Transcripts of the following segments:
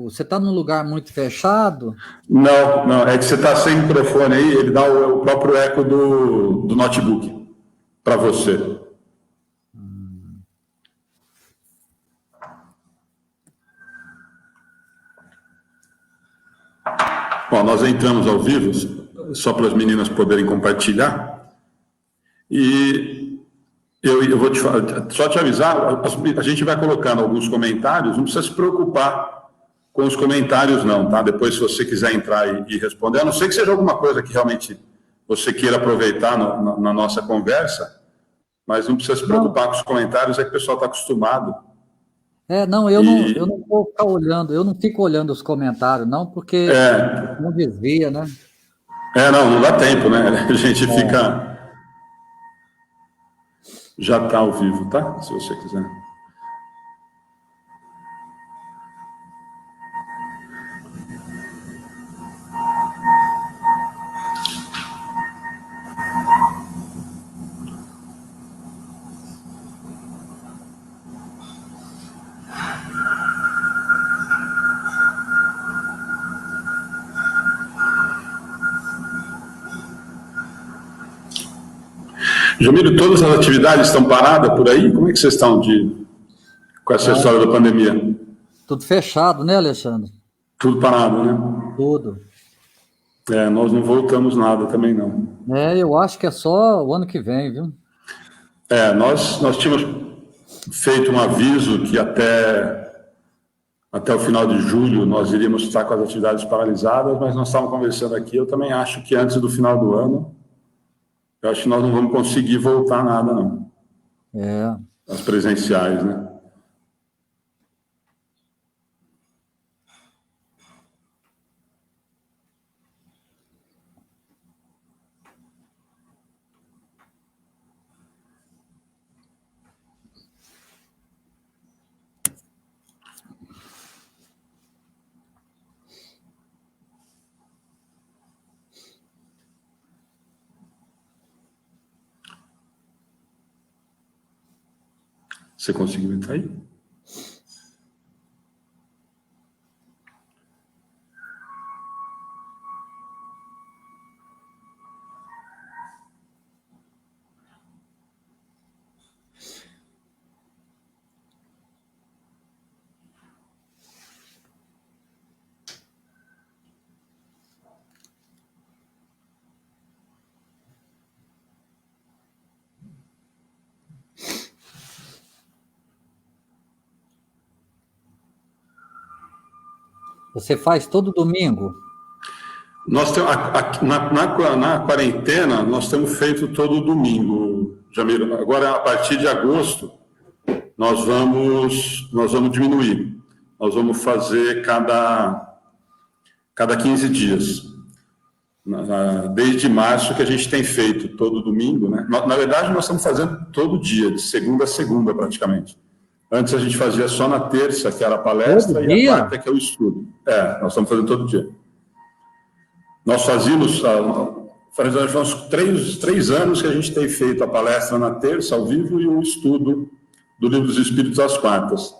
eco. Você está num lugar muito fechado? Não, não, é que você está sem microfone aí, ele dá o próprio eco do notebook para você. Bom, nós entramos ao vivo, só para as meninas poderem compartilhar, e eu vou só te avisar, a gente vai colocando alguns comentários, não precisa se preocupar com os comentários não, tá? Depois, se você quiser entrar e responder, a não ser que seja alguma coisa que realmente você queira aproveitar na nossa conversa, mas não precisa se preocupar com os comentários, é que o pessoal está acostumado. Não, eu não vou ficar olhando, eu não fico olhando os comentários, não, porque não desvia, né? Não dá tempo, né? A gente fica... Já está ao vivo, tá? Se você quiser. Jamiro, todas as atividades estão paradas por aí? Como é que vocês estão com essa história da pandemia? Tudo fechado, né, Alexandre? Tudo parado, né? Tudo. Nós não voltamos nada também, não. Eu acho que é só o ano que vem, viu? Nós tínhamos feito um aviso que até o final de julho nós iríamos estar com as atividades paralisadas, mas nós estávamos conversando aqui, eu também acho que antes do final do ano, eu acho que nós não vamos conseguir voltar nada, não. As presenciais, né? Você conseguiu entrar aí? Você faz todo domingo? Nós temos, na quarentena, nós temos feito todo domingo, Jamiro. Agora, a partir de agosto, nós vamos diminuir. Nós vamos fazer cada 15 dias. Desde março que a gente tem feito todo domingo, né? Na verdade, nós estamos fazendo todo dia, de segunda a segunda, praticamente. Antes a gente fazia só na terça, que era a palestra, e a quarta, que é o estudo. Nós estamos fazendo todo dia. Nós fazíamos, faz uns 3 anos que a gente tem feito a palestra na terça, ao vivo, e o estudo do Livro dos Espíritos às quartas.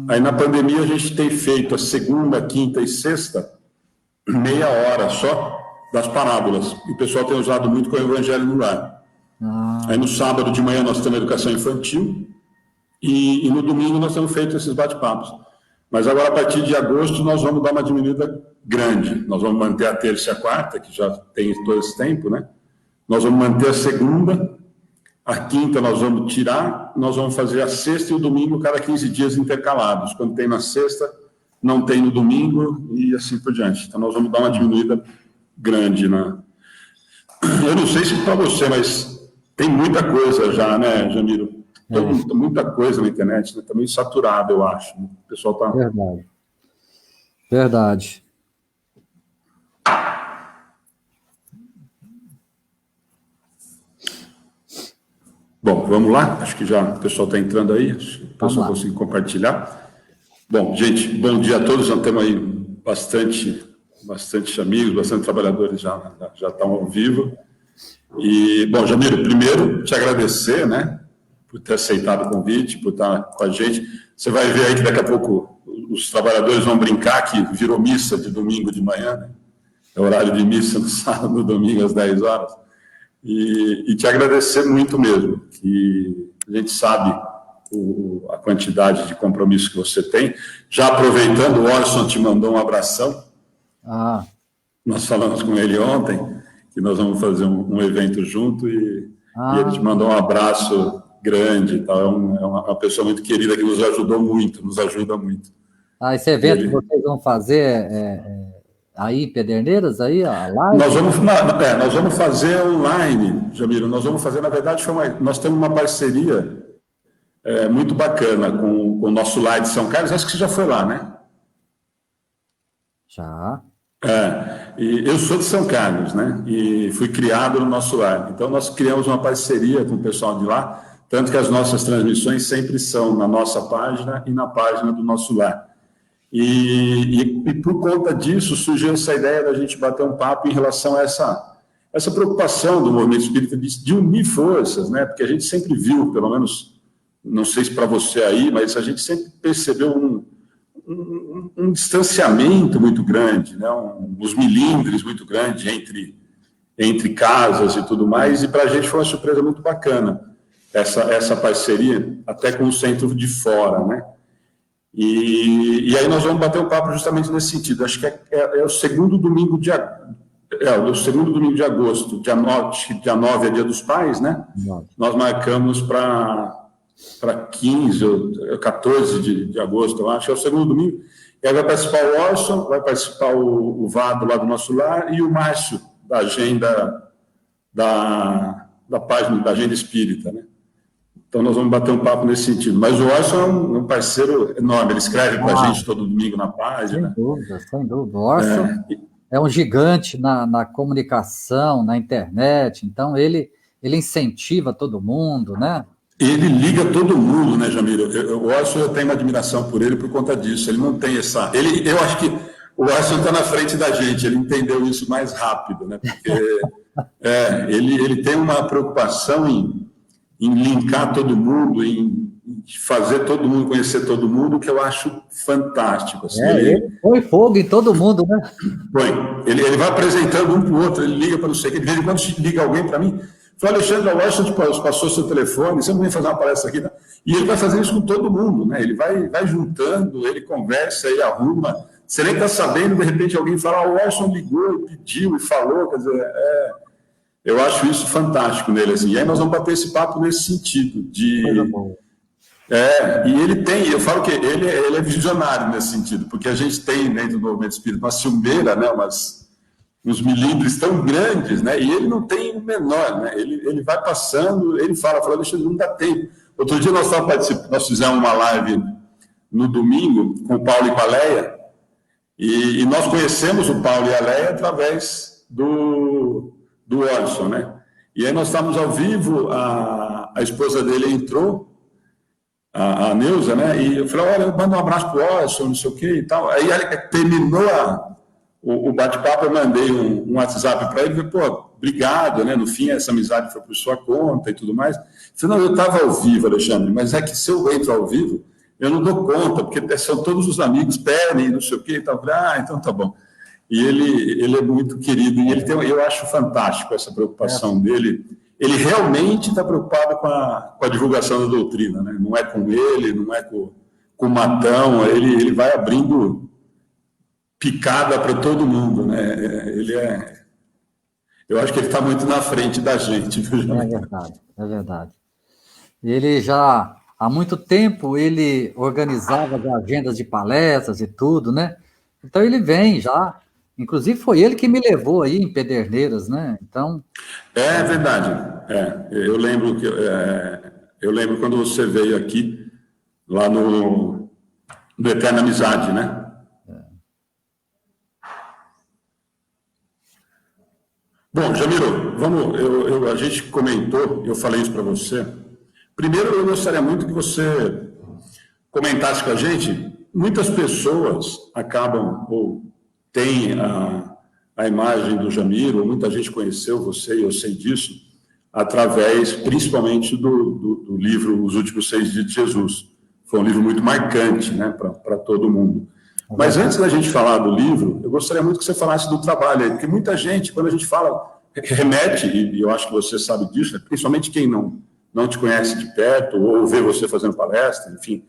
Aí, na pandemia, a gente tem feito a segunda, quinta e sexta, meia hora só, das parábolas. E o pessoal tem usado muito com o Evangelho no Lar. Aí, no sábado de manhã, nós temos educação infantil, e no domingo nós temos feito esses bate-papos. Mas agora, a partir de agosto, nós vamos dar uma diminuída grande. Nós vamos manter a terça e a quarta, que já tem todo esse tempo, né? Nós vamos manter a segunda, a quinta nós vamos tirar, nós vamos fazer a sexta e o domingo cada 15 dias intercalados. Quando tem na sexta, não tem no domingo e assim por diante. Então, nós vamos dar uma diminuída grande, né? Eu não sei se para você, mas tem muita coisa já, né, Jamiro? Muita coisa na internet, né? Está meio saturado, eu acho. O pessoal está... Verdade. Bom, vamos lá? Acho que já o pessoal está entrando aí. Acho que o pessoal conseguiu compartilhar. Bom, gente, bom dia a todos. Já temos aí bastante amigos, bastante trabalhadores já estão ao vivo. E, bom, Jamiro, primeiro, te agradecer, né? Por ter aceitado o convite, por estar com a gente. Você vai ver aí que daqui a pouco os trabalhadores vão brincar que virou missa de domingo de manhã, né? É horário de missa no sábado, no domingo, às 10 horas. E te agradecer muito mesmo, que a gente sabe a quantidade de compromisso que você tem. Já aproveitando, o Orson te mandou um abração. Nós falamos com ele ontem, que nós vamos fazer um evento junto, e ele te mandou um abraço grande. Tá? É uma pessoa muito querida que nos ajuda muito. Esse evento que vocês vão fazer aí em Pederneiras, aí, a live? Nós vamos fazer online, Jamiro. Nós vamos fazer, na verdade, nós temos uma parceria muito bacana com o nosso lar de São Carlos. Acho que você já foi lá, né? Já. E eu sou de São Carlos, né? E fui criado no nosso lar. Então, nós criamos uma parceria com o pessoal de lá, tanto que as nossas transmissões sempre são na nossa página e na página do nosso lar. E por conta disso, surgiu essa ideia da gente bater um papo em relação a essa preocupação do movimento espírita de unir forças, né? Porque a gente sempre viu, pelo menos, não sei se para você aí, mas a gente sempre percebeu um distanciamento muito grande, né? Uns milindres muito grandes entre casas e tudo mais, e para a gente foi uma surpresa muito bacana essa parceria, até com o centro de fora, né? E aí nós vamos bater um papo justamente nesse sentido. Acho que é o segundo domingo de agosto, dia 9 é dia dos pais, né? Nós marcamos para 15 ou 14 de agosto, eu acho, é o segundo domingo. E aí vai participar o Orson, vai participar o Vado lá do nosso lar e o Márcio, da agenda da página da Agenda Espírita, né? Então, nós vamos bater um papo nesse sentido. Mas o Orson é um parceiro enorme, ele escreve para a gente todo domingo na página. Sem dúvida. O Orson é um gigante na comunicação, na internet, então ele incentiva todo mundo, né? Ele liga todo mundo, né, Jamiro? O Orson, eu tenho uma admiração por ele por conta disso. Ele não tem essa... Eu acho que o Orson está na frente da gente, ele entendeu isso mais rápido, né? Porque ele tem uma preocupação em linkar todo mundo, em fazer todo mundo conhecer todo mundo, que eu acho fantástico. Assim, ele põe fogo em todo mundo, né? Ele vai apresentando um para o outro, ele liga para não sei o que, de vez em quando liga alguém para mim, fala, Alexandre, o Washington passou seu telefone, você não vem fazer uma palestra aqui, não? E ele vai fazer isso com todo mundo, né? Ele vai juntando, ele conversa, ele arruma, você nem está sabendo, de repente alguém fala, o Washington ligou, e pediu e falou, quer dizer, eu acho isso fantástico nele, assim. E aí nós vamos bater esse papo nesse sentido, e ele tem, eu falo que ele é visionário nesse sentido, porque a gente tem dentro do movimento espírita uma ciumeira, né, uns milímetros tão grandes, né, e ele não tem o menor, né, ele vai passando, ele fala, deixa, não dá tempo. Outro dia nós fizemos uma live no domingo com o Paulo e com a Leia, e nós conhecemos o Paulo e a Leia através do Orson, né? E aí nós estávamos ao vivo, a esposa dele entrou, a Neuza, né? E eu falei, olha, manda um abraço pro Orson, não sei o que e tal. Aí terminou o bate-papo, eu mandei um WhatsApp para ele, falei, pô, obrigado, né? No fim, essa amizade foi por sua conta e tudo mais. Eu falei, não, eu estava ao vivo, Alexandre, mas é que se eu entro ao vivo, eu não dou conta, porque são todos os amigos, pedem, não sei o que e tal. Eu falei, então tá bom. E ele é muito querido, e eu acho fantástico essa preocupação dele. Ele realmente está preocupado com a divulgação da doutrina, né? Não é com ele, não é com o Matão, ele vai abrindo picada para todo mundo, né? Eu acho que ele está muito na frente da gente. É verdade. Ele já, há muito tempo, ele organizava as agendas de palestras e tudo, né? Então ele vem já. Inclusive, foi ele que me levou aí em Pederneiras, né? Então... É verdade. Eu lembro quando você veio aqui, lá no Eterna Amizade, né? Bom, Jamiro, a gente comentou, eu falei isso para você. Primeiro, eu gostaria muito que você comentasse com a gente. Muitas pessoas acabam ou tem a imagem do Jamiro, muita gente conheceu você, e eu sei disso, através, principalmente, do livro Os Últimos 6 Dias de Jesus. foi um livro muito marcante, né, para todo mundo. Mas antes da gente falar do livro, eu gostaria muito que você falasse do trabalho aí, porque muita gente, quando a gente fala, remete, e eu acho que você sabe disso, né, principalmente quem não te conhece de perto, ou vê você fazendo palestra, enfim,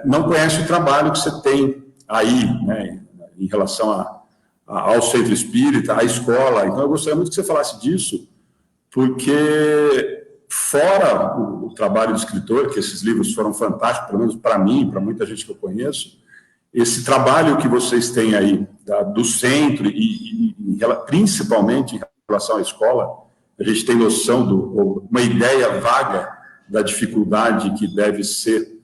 não conhece o trabalho que você tem aí, né, em relação ao centro espírita, à escola. Então, eu gostaria muito que você falasse disso, porque fora o trabalho do escritor, que esses livros foram fantásticos, pelo menos para mim, para muita gente que eu conheço, esse trabalho que vocês têm aí do centro e principalmente em relação à escola, a gente tem noção uma ideia vaga da dificuldade que deve ser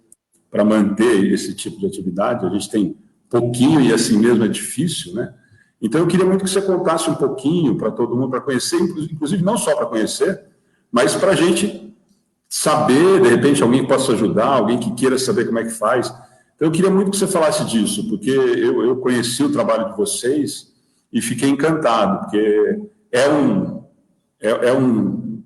para manter esse tipo de atividade. A gente tem pouquinho e assim mesmo é difícil, né? Então, eu queria muito que você contasse um pouquinho para todo mundo, para conhecer, inclusive não só para conhecer, mas para a gente saber, de repente, alguém que possa ajudar, alguém que queira saber como é que faz. Então, eu queria muito que você falasse disso, porque eu conheci o trabalho de vocês e fiquei encantado, porque é um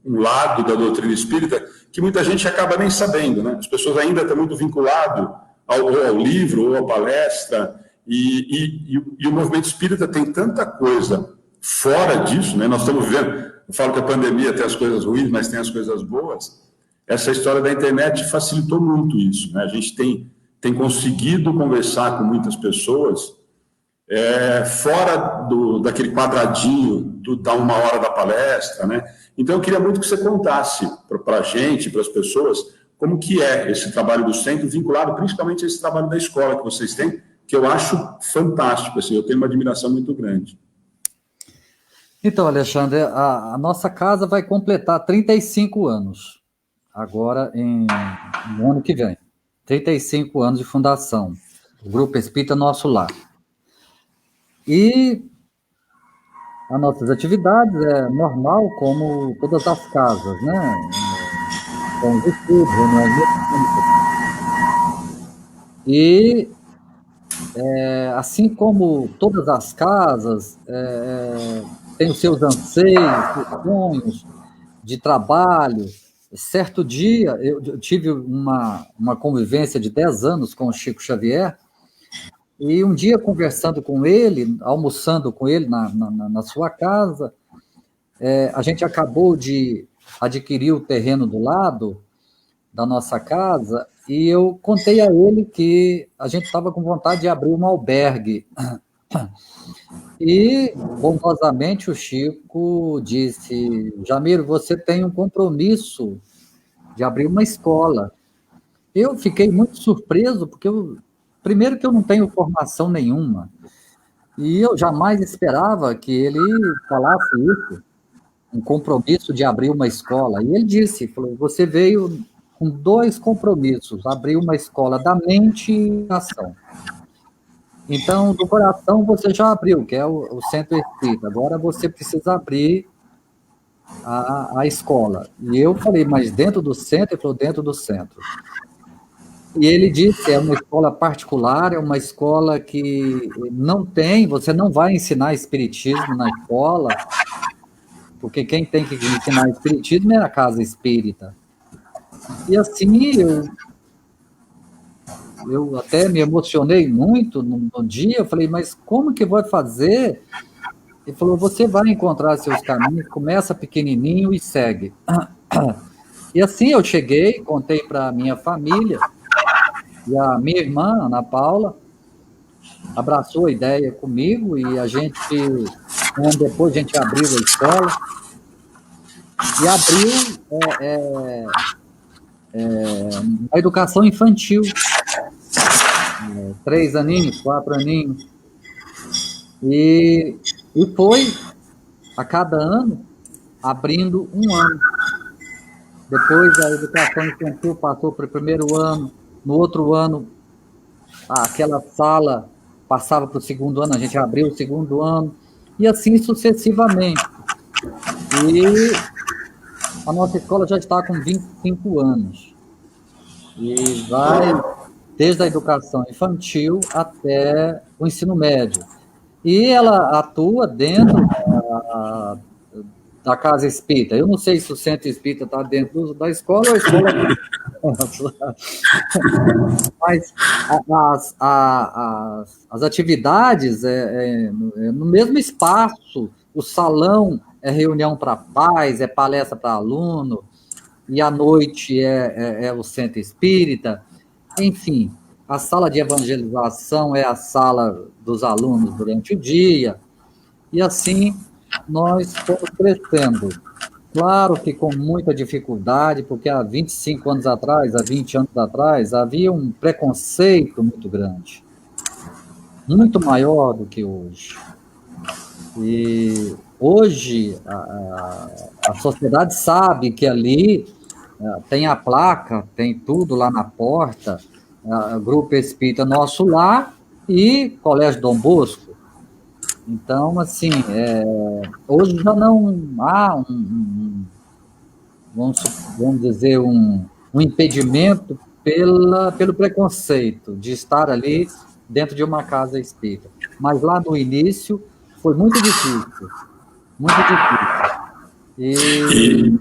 lado da doutrina espírita que muita gente acaba nem sabendo, né? As pessoas ainda estão muito vinculadas ao livro ou à palestra, e o movimento espírita tem tanta coisa fora disso, né? Nós estamos vivendo, eu falo que a pandemia tem as coisas ruins, mas tem as coisas boas. Essa história da internet facilitou muito isso, né? A gente tem conseguido conversar com muitas pessoas fora daquele quadradinho da 1 hora da palestra, né? Então, eu queria muito que você contasse para a gente, para as pessoas, como que é esse trabalho do centro, vinculado principalmente a esse trabalho da escola que vocês têm, que eu acho fantástico, assim, eu tenho uma admiração muito grande. Então, Alexandre, a nossa casa vai completar 35 anos, agora no ano que vem. 35 anos de fundação, o Grupo Espírita Nosso Lar. E as nossas atividades é normal, como todas as casas, né? Com os estudos, reuniões mecânicas. E, assim como todas as casas, tem os seus anseios, seus sonhos de trabalho. Certo dia, eu tive uma convivência de 10 anos com o Chico Xavier, e um dia, conversando com ele, almoçando com ele na sua casa, a gente acabou de adquirir o terreno do lado da nossa casa, e eu contei a ele que a gente estava com vontade de abrir um albergue. E, bondosamente, o Chico disse: Jamiro, você tem um compromisso de abrir uma escola. Eu fiquei muito surpreso, porque primeiro que eu não tenho formação nenhuma, e eu jamais esperava que ele falasse isso, um compromisso de abrir uma escola. E ele disse, falou, você veio com 2 compromissos, abrir uma escola da mente e da ação. Então, do coração você já abriu, que é o Centro Espírita. Agora você precisa abrir a escola. E eu falei, mas dentro do centro? Ele falou, dentro do centro. E ele disse, é uma escola particular, é uma escola que você não vai ensinar espiritismo na escola, porque quem tem que ensinar espiritismo é a casa espírita. E assim, eu até me emocionei muito no dia, eu falei, mas como que vai fazer? Ele falou, você vai encontrar seus caminhos, começa pequenininho e segue. E assim eu cheguei, contei para a minha família, e a minha irmã, Ana Paula, abraçou a ideia comigo, e um ano depois a gente abriu a escola, e abriu a educação infantil, 3 aninhos, 4 aninhos, e foi, a cada ano, abrindo um ano. Depois a educação infantil passou para o primeiro ano, no outro ano, aquela sala passava para o segundo ano, a gente abriu o segundo ano, e assim sucessivamente. E a nossa escola já está com 25 anos. E vai desde a educação infantil até o ensino médio. E ela atua dentro da casa espírita. Eu não sei se o centro espírita está dentro da escola ou a escola... Mas as atividades no mesmo espaço, o salão é reunião para pais, é palestra para aluno, e à noite é o centro espírita, enfim, a sala de evangelização é a sala dos alunos durante o dia, e assim nós fomos crescendo. Claro que com muita dificuldade, porque há 25 anos atrás, há 20 anos atrás, havia um preconceito muito grande, muito maior do que hoje. E hoje a sociedade sabe que ali tem a placa, tem tudo lá na porta, Grupo Espírita Nosso Lar e Colégio Dom Bosco. Então, assim, hoje já não há vamos dizer, um impedimento pelo preconceito de estar ali dentro de uma casa espírita. Mas lá no início foi muito difícil, muito difícil.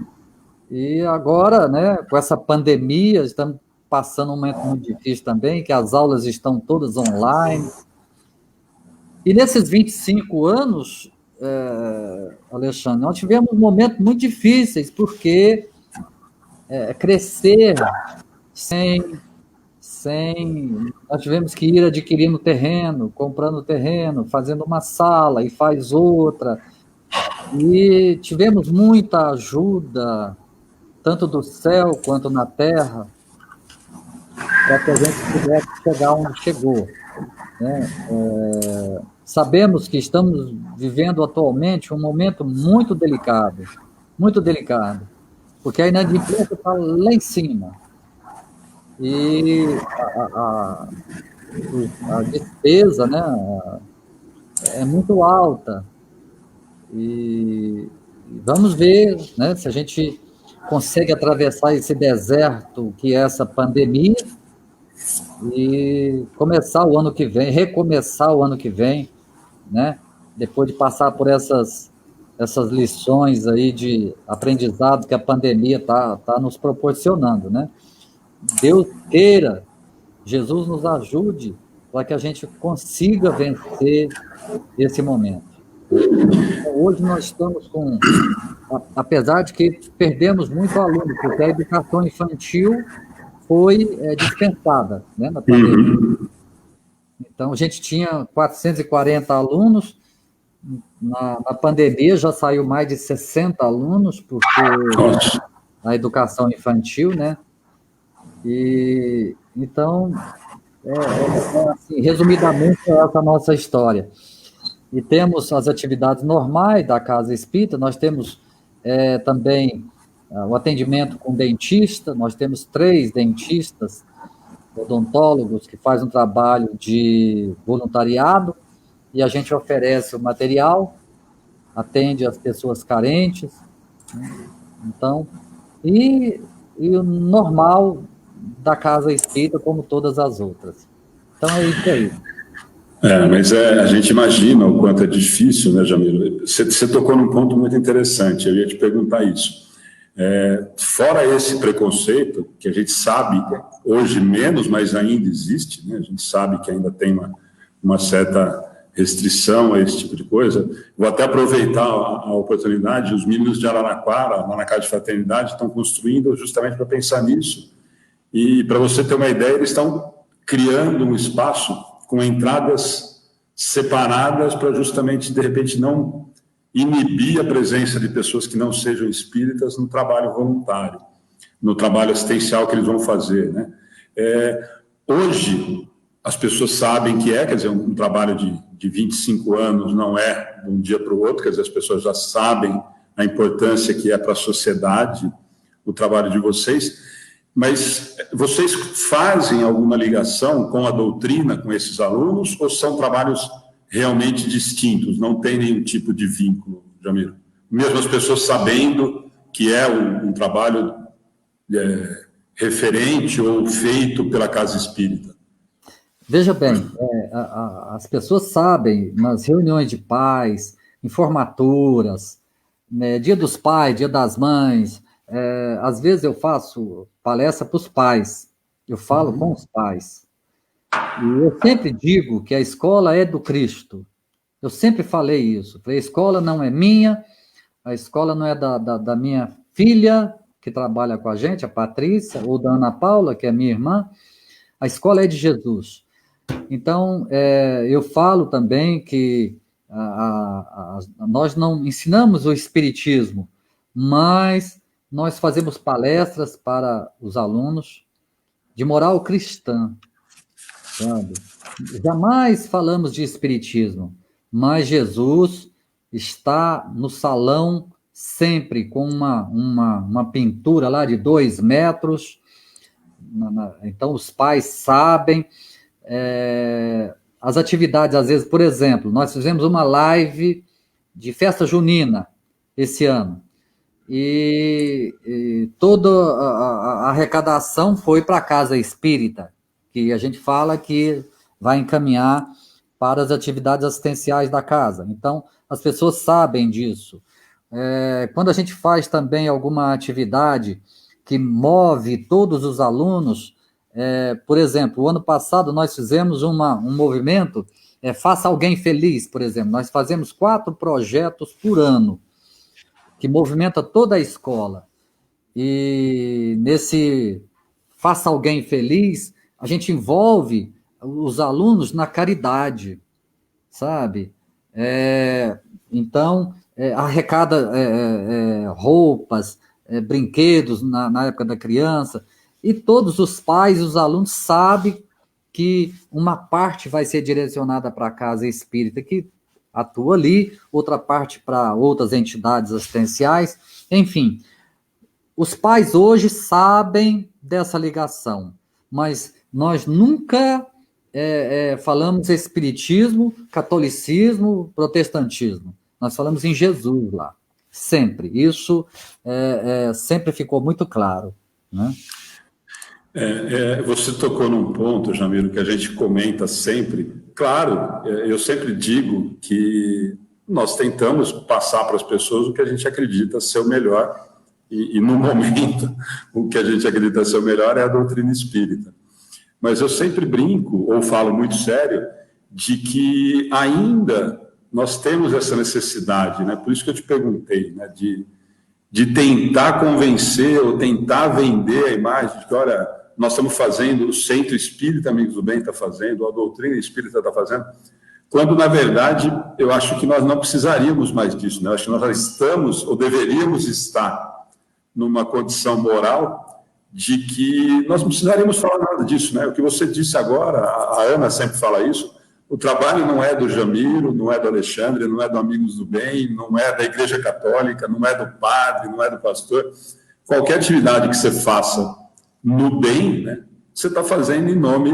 E agora, né, com essa pandemia, estamos passando um momento muito difícil também, que as aulas estão todas online. E nesses 25 anos, Alexandre, nós tivemos momentos muito difíceis, porque crescer sem... Nós tivemos que ir adquirindo terreno, comprando terreno, fazendo uma sala e faz outra. E tivemos muita ajuda, tanto do céu quanto na terra, para que a gente pudesse chegar onde chegou, né? Sabemos que estamos vivendo atualmente um momento muito delicado, porque a inadimplência está lá em cima. E a despesa, né, é muito alta. E vamos ver, né, se a gente consegue atravessar esse deserto que é essa pandemia e recomeçar o ano que vem, né, depois de passar por essas lições aí de aprendizado que a pandemia tá nos proporcionando, né? Deus queira, Jesus nos ajude para que a gente consiga vencer esse momento. Hoje nós estamos apesar de que perdemos muito aluno, porque a educação infantil foi dispensada, né, na pandemia. Então, a gente tinha 440 alunos, na pandemia já saiu mais de 60 alunos, porque a educação infantil, né? E, então, assim, resumidamente, é essa a nossa história. E temos as atividades normais da Casa Espírita, nós temos também o atendimento com dentista, nós temos 3 dentistas, odontólogos, que fazem um trabalho de voluntariado, e a gente oferece o material, atende as pessoas carentes, né? Então, e o normal da Casa Espírita, como todas as outras. Então, é isso aí. Mas a gente imagina o quanto é difícil, né, Jamil? Você tocou num ponto muito interessante, eu ia te perguntar isso. Fora esse preconceito, que a gente sabe, hoje menos, mas ainda existe, né? A gente sabe que ainda tem uma certa restrição a esse tipo de coisa. Vou até aproveitar a oportunidade, os meninos de Araraquara, lá na Casa de Fraternidade, estão construindo justamente para pensar nisso. E, para você ter uma ideia, eles estão criando um espaço com entradas separadas para justamente, de repente, não inibir a presença de pessoas que não sejam espíritas no trabalho voluntário, no trabalho assistencial que eles vão fazer, né? Hoje, as pessoas sabem que quer dizer, um trabalho de 25 anos não é de um dia para o outro, quer dizer, as pessoas já sabem a importância que é para a sociedade o trabalho de vocês, mas vocês fazem alguma ligação com a doutrina, com esses alunos, ou são trabalhos realmente distintos, não tem nenhum tipo de vínculo, Jamil? Mesmo as pessoas sabendo que é um trabalho referente ou feito pela Casa Espírita? Veja bem, as pessoas sabem, nas reuniões de pais, em formaturas, né, Dia dos Pais, Dia das Mães, às vezes eu faço palestra para os pais, eu falo com os pais. E eu sempre digo que a escola é do Cristo. Eu sempre falei isso. Falei, a escola não é minha, a escola não é da minha filha, que trabalha com a gente, a Patrícia, ou da Ana Paula, que é minha irmã. A escola é de Jesus. Então, eu falo também que nós não ensinamos o Espiritismo, mas nós fazemos palestras para os alunos de moral cristã, sabe? Jamais falamos de Espiritismo, mas Jesus está no salão sempre com uma pintura lá de 2 metros. Então, os pais sabem. As atividades, às vezes, por exemplo, nós fizemos uma live de festa junina esse ano, e toda a arrecadação foi para a Casa Espírita, que a gente fala que vai encaminhar para as atividades assistenciais da casa. Então, as pessoas sabem disso. Quando a gente faz também alguma atividade que move todos os alunos, por exemplo, o ano passado nós fizemos um movimento, Faça Alguém Feliz, por exemplo. Nós fazemos 4 projetos por ano, que movimenta toda a escola. E nesse Faça Alguém Feliz, a gente envolve os alunos na caridade, sabe? Então, arrecada roupas, brinquedos na época da criança, e todos os pais e os alunos sabem que uma parte vai ser direcionada para a Casa Espírita, que atua ali, outra parte para outras entidades assistenciais, enfim. Os pais hoje sabem dessa ligação, mas nós nunca falamos espiritismo, catolicismo, protestantismo. Nós falamos em Jesus lá, sempre. Isso sempre ficou muito claro, né? Você tocou num ponto, Jamiro, que a gente comenta sempre. Claro, eu sempre digo que nós tentamos passar para as pessoas o que a gente acredita ser o melhor, e no momento, o que a gente acredita ser o melhor é a doutrina espírita. Mas eu sempre brinco, ou falo muito sério, de que ainda nós temos essa necessidade, né? Por isso que eu te perguntei, né? De tentar convencer ou tentar vender a imagem de que, olha, nós estamos fazendo, o Centro Espírita Amigos do Bem está fazendo, a doutrina espírita está fazendo, quando, na verdade, eu acho que nós não precisaríamos mais disso, né? Eu acho que nós já estamos, ou deveríamos estar, numa condição moral de que nós não precisaríamos falar nada disso, né? O que você disse agora, a Ana sempre fala isso, o trabalho não é do Jamiro, não é do Alexandre, não é do Amigos do Bem, não é da Igreja Católica, não é do padre, não é do pastor. Qualquer atividade que você faça no bem, né, você está fazendo em nome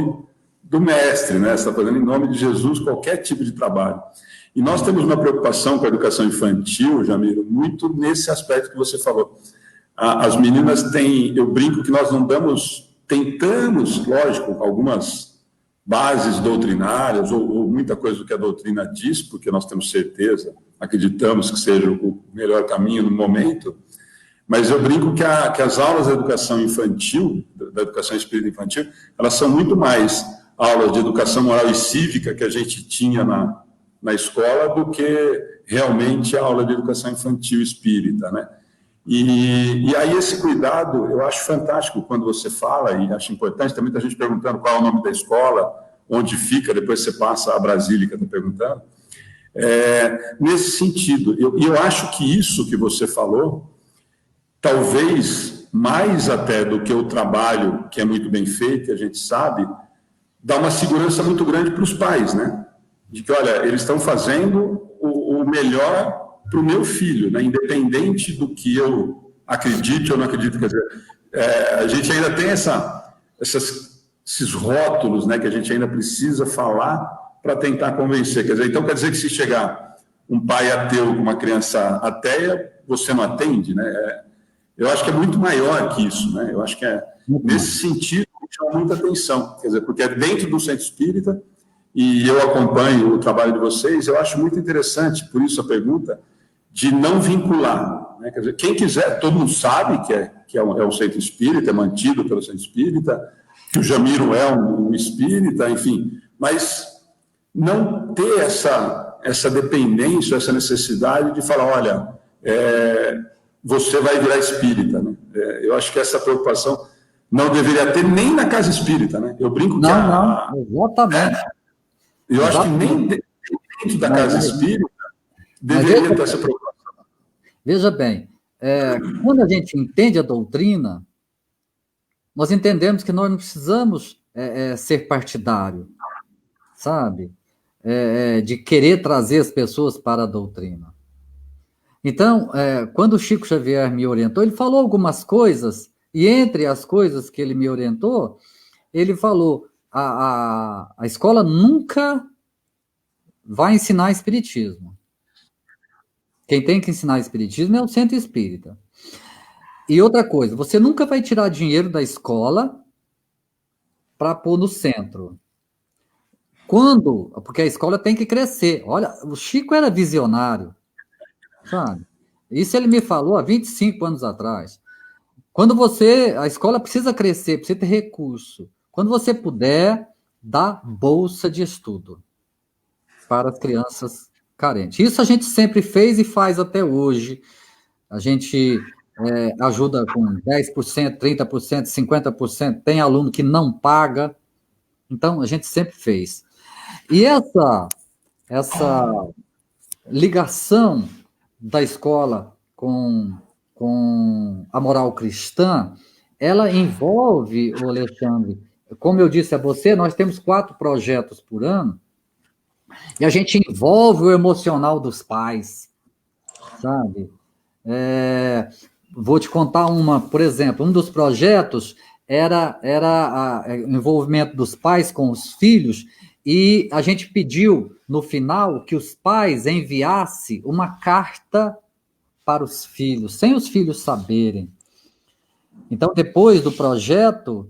do Mestre, né? Você está fazendo em nome de Jesus qualquer tipo de trabalho. E nós temos uma preocupação com a educação infantil, Jamiro, muito nesse aspecto que você falou. As meninas têm, eu brinco que nós não damos, tentamos, lógico, algumas bases doutrinárias, ou muita coisa do que a doutrina diz, porque nós temos certeza, acreditamos que seja o melhor caminho no momento, mas eu brinco que as aulas da educação infantil, da educação espírita infantil, elas são muito mais aulas de educação moral e cívica que a gente tinha na escola do que realmente a aula de educação infantil espírita, né? E aí esse cuidado, eu acho fantástico quando você fala, e acho importante, tem muita gente perguntando qual é o nome da escola, onde fica, depois você passa a Brasília, está perguntando. Nesse sentido, eu acho que isso que você falou, talvez mais até do que o trabalho, que é muito bem feito, a gente sabe, dá uma segurança muito grande para os pais, né? De que, olha, eles estão fazendo o melhor para o meu filho, né? Independente do que eu acredite ou não acredite. Quer dizer, a gente ainda tem esses rótulos, né, que a gente ainda precisa falar para tentar convencer. Quer dizer, então quer dizer que se chegar um pai ateu com uma criança ateia, você não atende, né? Eu acho que é muito maior que isso, né? Eu acho que nesse sentido chama muita atenção, quer dizer, porque é dentro do centro espírita, e eu acompanho o trabalho de vocês, eu acho muito interessante, por isso a pergunta, de não vincular, né? Quer dizer, quem quiser, todo mundo sabe que é um centro espírita, é mantido pelo centro espírita, que o Jamiro é um espírita, enfim, mas não ter essa dependência, essa necessidade de falar, olha, você vai virar espírita, né? Eu acho que essa preocupação não deveria ter nem na casa espírita, né? Eu brinco que Não, exatamente. Eu acho que nem dentro da casa espírita deveria ter essa preocupação. Veja bem, quando a gente entende a doutrina, nós entendemos que nós não precisamos ser partidário, sabe? De querer trazer as pessoas para a doutrina. Então, quando o Chico Xavier me orientou, ele falou algumas coisas, e entre as coisas que ele me orientou, ele falou, a escola nunca vai ensinar espiritismo. Quem tem que ensinar espiritismo é o centro espírita. E outra coisa, você nunca vai tirar dinheiro da escola para pôr no centro. Porque a escola tem que crescer. Olha, o Chico era visionário, sabe? Isso ele me falou há 25 anos atrás. A escola precisa crescer, precisa ter recurso. Quando você puder, dá bolsa de estudo para as crianças carentes. Isso a gente sempre fez e faz até hoje. A gente ajuda com 10%, 30%, 50%. Tem aluno que não paga. Então, a gente sempre fez. E essa ligação da escola com a moral cristã, ela envolve, Alexandre, como eu disse a você, nós temos 4 projetos por ano, e a gente envolve o emocional dos pais, sabe? Vou te contar por exemplo, um dos projetos era o envolvimento dos pais com os filhos, e a gente pediu, no final, que os pais enviassem uma carta para os filhos, sem os filhos saberem. Então, depois do projeto,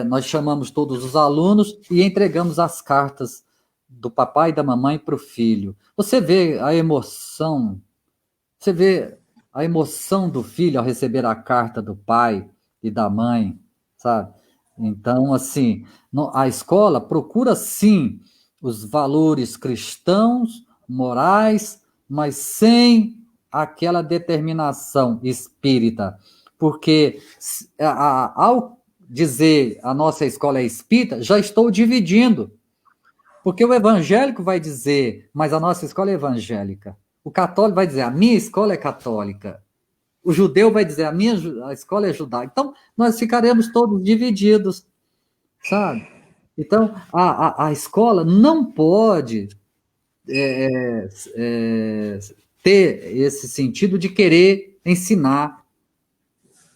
nós chamamos todos os alunos e entregamos as cartas do papai e da mamãe para o filho. Você vê a emoção do filho ao receber a carta do pai e da mãe, sabe? Então, assim, a escola procura, sim, os valores cristãos, morais, mas sem aquela determinação espírita. Porque, ao dizer a nossa escola é espírita, já estou dividindo. Porque o evangélico vai dizer, mas a nossa escola é evangélica. O católico vai dizer, a minha escola é católica. O judeu vai dizer, a escola é judaica. Então, nós ficaremos todos divididos, sabe? Então, a escola não pode ter esse sentido de querer ensinar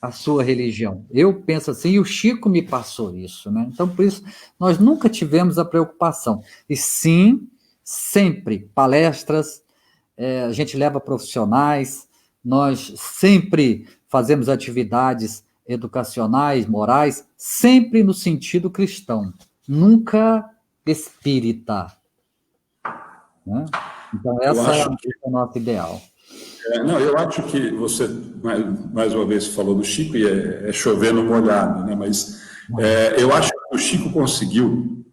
a sua religião. Eu penso assim, e o Chico me passou isso, né? Então, por isso, nós nunca tivemos a preocupação. E sim, sempre, palestras, a gente leva profissionais, nós sempre fazemos atividades educacionais, morais, sempre no sentido cristão, nunca espírita. Né? Então, essa é o nosso ideal. Eu acho que você, mais uma vez, falou do Chico, e é chover no molhado, né? Mas eu acho que o Chico conseguiu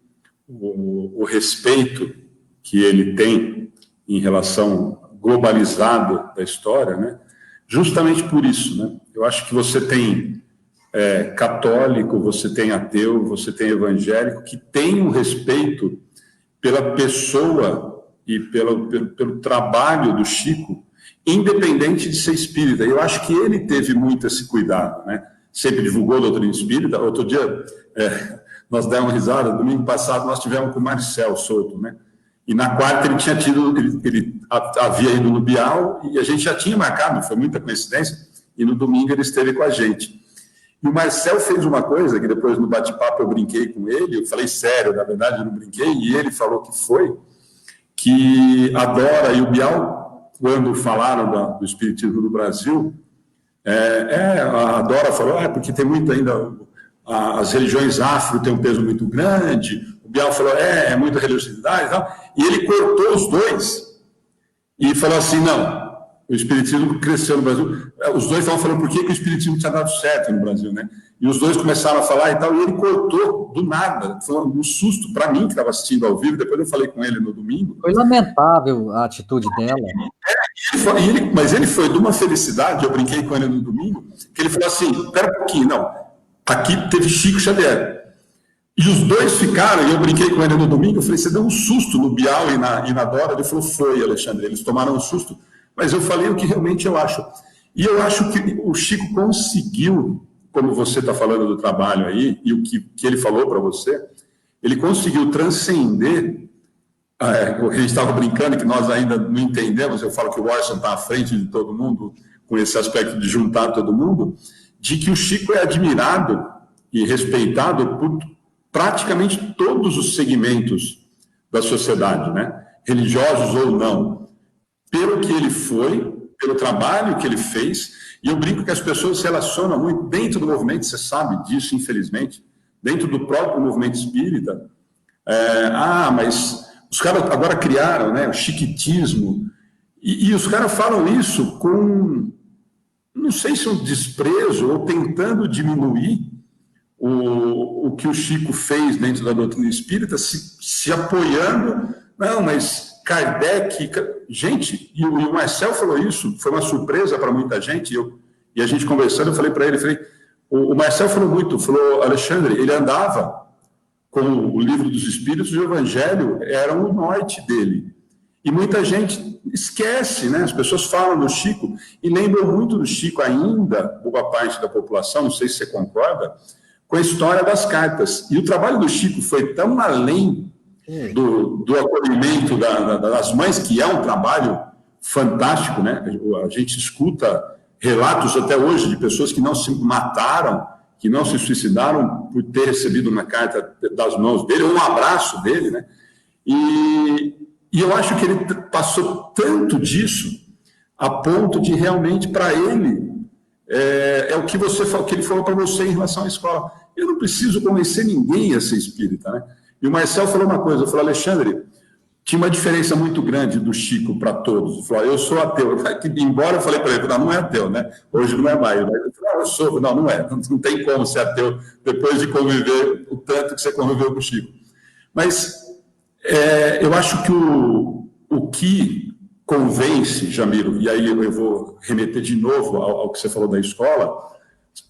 o respeito que ele tem em relação globalizado da história, né? Justamente por isso, né? Eu acho que você tem católico, você tem ateu, você tem evangélico, que tem um respeito pela pessoa e pelo trabalho do Chico, independente de ser espírita. Eu acho que ele teve muito esse cuidado, né? Sempre divulgou a doutrina espírita. Outro dia, nós demos risada, domingo passado nós tivemos com o Marcel Souto, né? E na quarta ele havia ido no Bial, e a gente já tinha marcado, foi muita coincidência, e no domingo ele esteve com a gente. E o Marcel fez uma coisa que depois no bate-papo eu brinquei com ele, eu falei sério, na verdade eu não brinquei, e ele falou que a Dora e o Bial, quando falaram do espiritismo do Brasil, a Dora falou, porque tem muito ainda, as religiões afro têm um peso muito grande, o Bial falou, muita religiosidade e tal, e ele cortou os dois e falou assim, não, o espiritismo cresceu no Brasil. Os dois estavam falando por que o espiritismo tinha dado certo no Brasil, né? E os dois começaram a falar e tal, e ele cortou do nada. Foi um susto para mim, que estava assistindo ao vivo. Depois eu falei com ele no domingo. Foi lamentável a atitude dela. Mas ele foi de uma felicidade, eu brinquei com ele no domingo, que ele falou assim, espera um pouquinho, não, aqui teve Chico Xavier. E os dois ficaram, e eu brinquei com ele no domingo, eu falei, você deu um susto no Bial e na Dora? Ele falou, foi, Alexandre, eles tomaram um susto, mas eu falei o que realmente eu acho. E eu acho que o Chico conseguiu, como você está falando do trabalho aí, e o que ele falou para você, ele conseguiu transcender. A gente estava brincando que nós ainda não entendemos, eu falo que o Orson está à frente de todo mundo, com esse aspecto de juntar todo mundo, de que o Chico é admirado e respeitado por praticamente todos os segmentos da sociedade, né? Religiosos ou não, pelo que ele foi, pelo trabalho que ele fez, e eu brinco que as pessoas se relacionam muito dentro do movimento, você sabe disso, infelizmente, dentro do próprio movimento espírita. Mas os caras agora criaram, né, o chiquitismo, e os caras falam isso com, não sei se um desprezo, ou tentando diminuir o que o Chico fez dentro da doutrina espírita, se apoiando, não, mas Kardec... Gente, e o Marcel falou isso, foi uma surpresa para muita gente, e a gente conversando, eu falei para ele, o Marcel falou, Alexandre, ele andava com o livro dos Espíritos, o Evangelho era o norte dele. E muita gente esquece, né? As pessoas falam do Chico e lembram muito do Chico ainda, boa parte da população, não sei se você concorda, com a história das cartas. E o trabalho do Chico foi tão além do acolhimento das mães, que é um trabalho fantástico, né? A gente escuta relatos até hoje de pessoas que não se mataram, que não se suicidaram por ter recebido uma carta das mãos dele, ou um abraço dele, né? E eu acho que ele passou tanto disso, a ponto de realmente, para ele, o que ele falou para você em relação à escola. Eu não preciso convencer ninguém a ser espírita, né? E o Marcel falou uma coisa, eu falei, Alexandre, tinha uma diferença muito grande do Chico para todos. Ele falou, eu sou ateu. Embora eu falei para ele, não é ateu, né? Hoje não é mais. Ele falou, eu sou. Não é. Não tem como ser ateu depois de conviver o tanto que você conviveu com o Chico. Mas eu acho que o que convence, Jamiro, e aí eu vou remeter de novo ao que você falou da escola,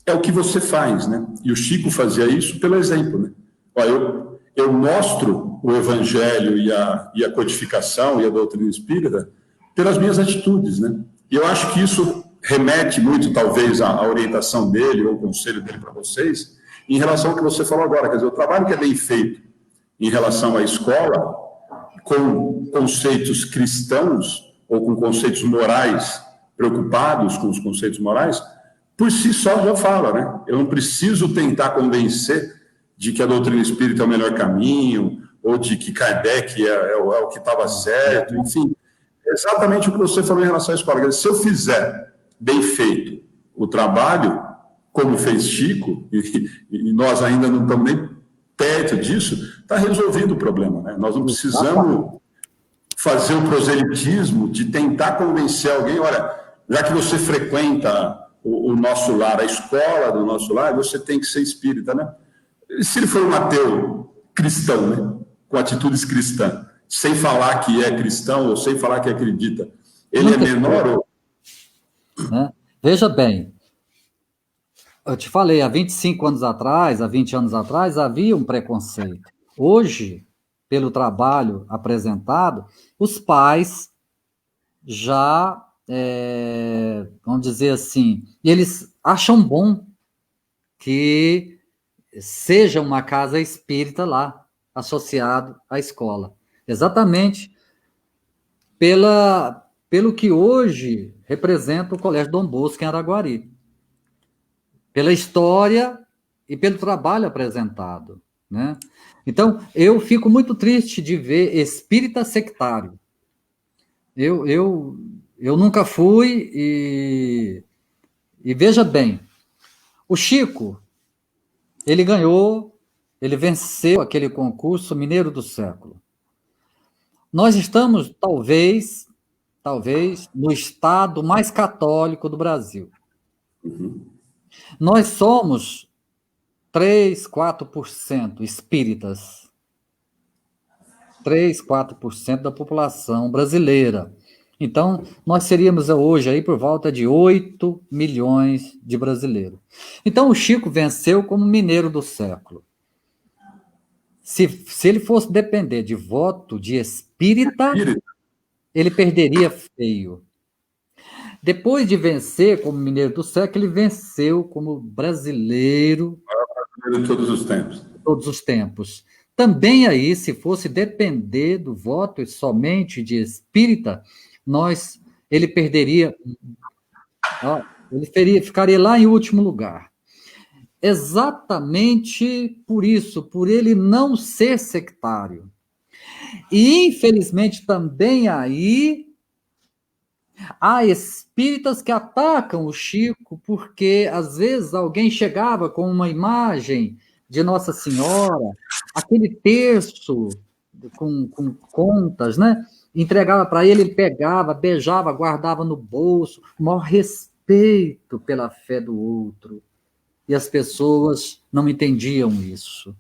é o que você faz, né? E o Chico fazia isso pelo exemplo, né? Eu mostro o Evangelho e a codificação e a doutrina espírita pelas minhas atitudes, né? E eu acho que isso remete muito, talvez, à orientação dele ou ao conselho dele para vocês, em relação ao que você falou agora. Quer dizer, o trabalho que é bem feito em relação à escola, com conceitos cristãos ou com conceitos morais, preocupados com os conceitos morais, por si só já fala, né? Eu não preciso tentar convencer de que a doutrina espírita é o melhor caminho, ou de que Kardec é o que estava certo, enfim. É exatamente o que você falou em relação à escola. Se eu fizer bem feito o trabalho, como fez Chico, e nós ainda não estamos nem perto disso, está resolvido o problema, né? Nós não precisamos fazer o proselitismo de tentar convencer alguém, olha, já que você frequenta o nosso lar, a escola do nosso lar, você tem que ser espírita, né? Se ele for um ateu cristão, né, com atitudes cristãs, sem falar que é cristão ou sem falar que acredita, ele é menor ou... Né? Veja bem, eu te falei, há 25 anos atrás, há 20 anos atrás, havia um preconceito. Hoje, pelo trabalho apresentado, os pais já, vamos dizer assim, eles acham bom que seja uma casa espírita lá, associado à escola. Exatamente pelo que hoje representa o Colégio Dom Bosco em Araguari. Pela história e pelo trabalho apresentado, né? Então, eu fico muito triste de ver espírita sectário. Eu nunca fui e veja bem, o Chico, ele venceu aquele concurso Mineiro do Século. Nós estamos, talvez, talvez, no estado mais católico do Brasil. Uhum. Nós somos 3, 4% espíritas. 3, 4% da população brasileira. Então, nós seríamos hoje aí por volta de 8 milhões de brasileiros. Então, o Chico venceu como mineiro do século. Se ele fosse depender de voto de espírita, ele perderia feio. Depois de vencer como mineiro do século, ele venceu como brasileiro De todos os tempos. de todos os tempos. Também aí, se fosse depender do voto somente de espírita, ele perderia, ele ficaria lá em último lugar. Exatamente por isso, por ele não ser sectário. E, infelizmente, também aí há espíritas que atacam o Chico, porque às vezes alguém chegava com uma imagem de Nossa Senhora, aquele terço com contas, né? Entregava para ele, ele pegava, beijava, guardava no bolso, o maior respeito pela fé do outro. E as pessoas não entendiam isso.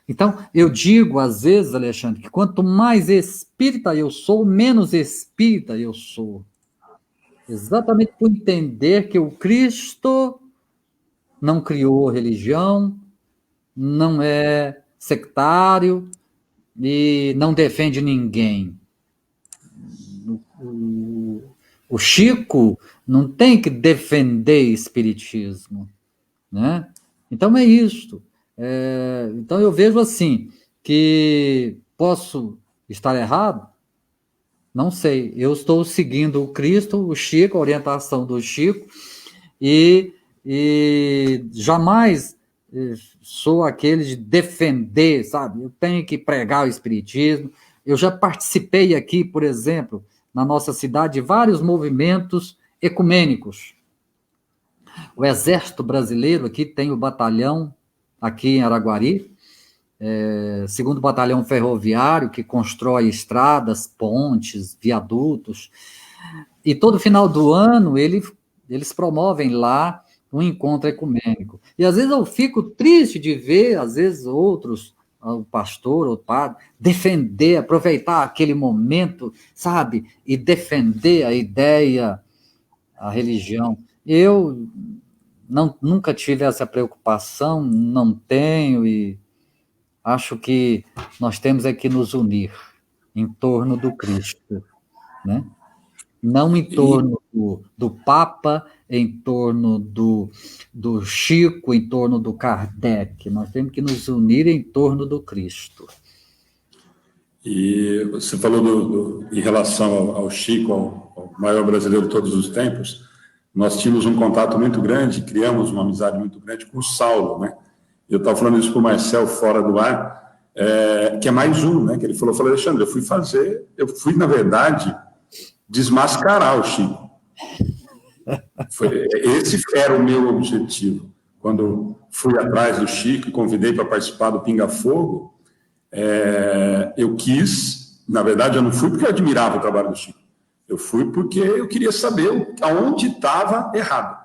Então, eu digo às vezes, Alexandre, que quanto mais espírita eu sou, menos espírita eu sou. Exatamente por entender que o Cristo não criou religião, não é sectário e não defende ninguém. O Chico não tem que defender espiritismo, né? Então é isto. Então eu vejo assim, que posso estar errado? Não sei. Eu estou seguindo o Cristo, o Chico, a orientação do Chico, e jamais sou aquele de defender, sabe? Eu tenho que pregar o espiritismo. Eu já participei aqui, por exemplo, na nossa cidade, de vários movimentos ecumênicos. O Exército Brasileiro aqui tem o batalhão, aqui em Araguari, segundo batalhão ferroviário, que constrói estradas, pontes, viadutos, e todo final do ano eles promovem lá um encontro ecumênico. E às vezes eu fico triste de ver, às vezes outros, o pastor, o padre, defender, aproveitar aquele momento, sabe, e defender a ideia, a religião. Eu nunca tive essa preocupação, não tenho, e acho que nós temos que nos unir em torno do Cristo, né? Não em torno do Papa, em torno do Chico, em torno do Kardec. Nós temos que nos unir em torno do Cristo. E você falou em relação ao Chico, ao maior brasileiro de todos os tempos. Nós tínhamos um contato muito grande, criamos uma amizade muito grande com o Saulo, né? Eu estava falando isso com o Marcel fora do ar, que é mais um, né? Que ele falou, Alexandre, eu fui, na verdade, desmascarar o Chico. Esse era o meu objetivo. Quando fui atrás do Chico e convidei para participar do Pinga Fogo, eu quis, na verdade, eu não fui porque eu admirava o trabalho do Chico. Eu fui porque eu queria saber aonde estava errado,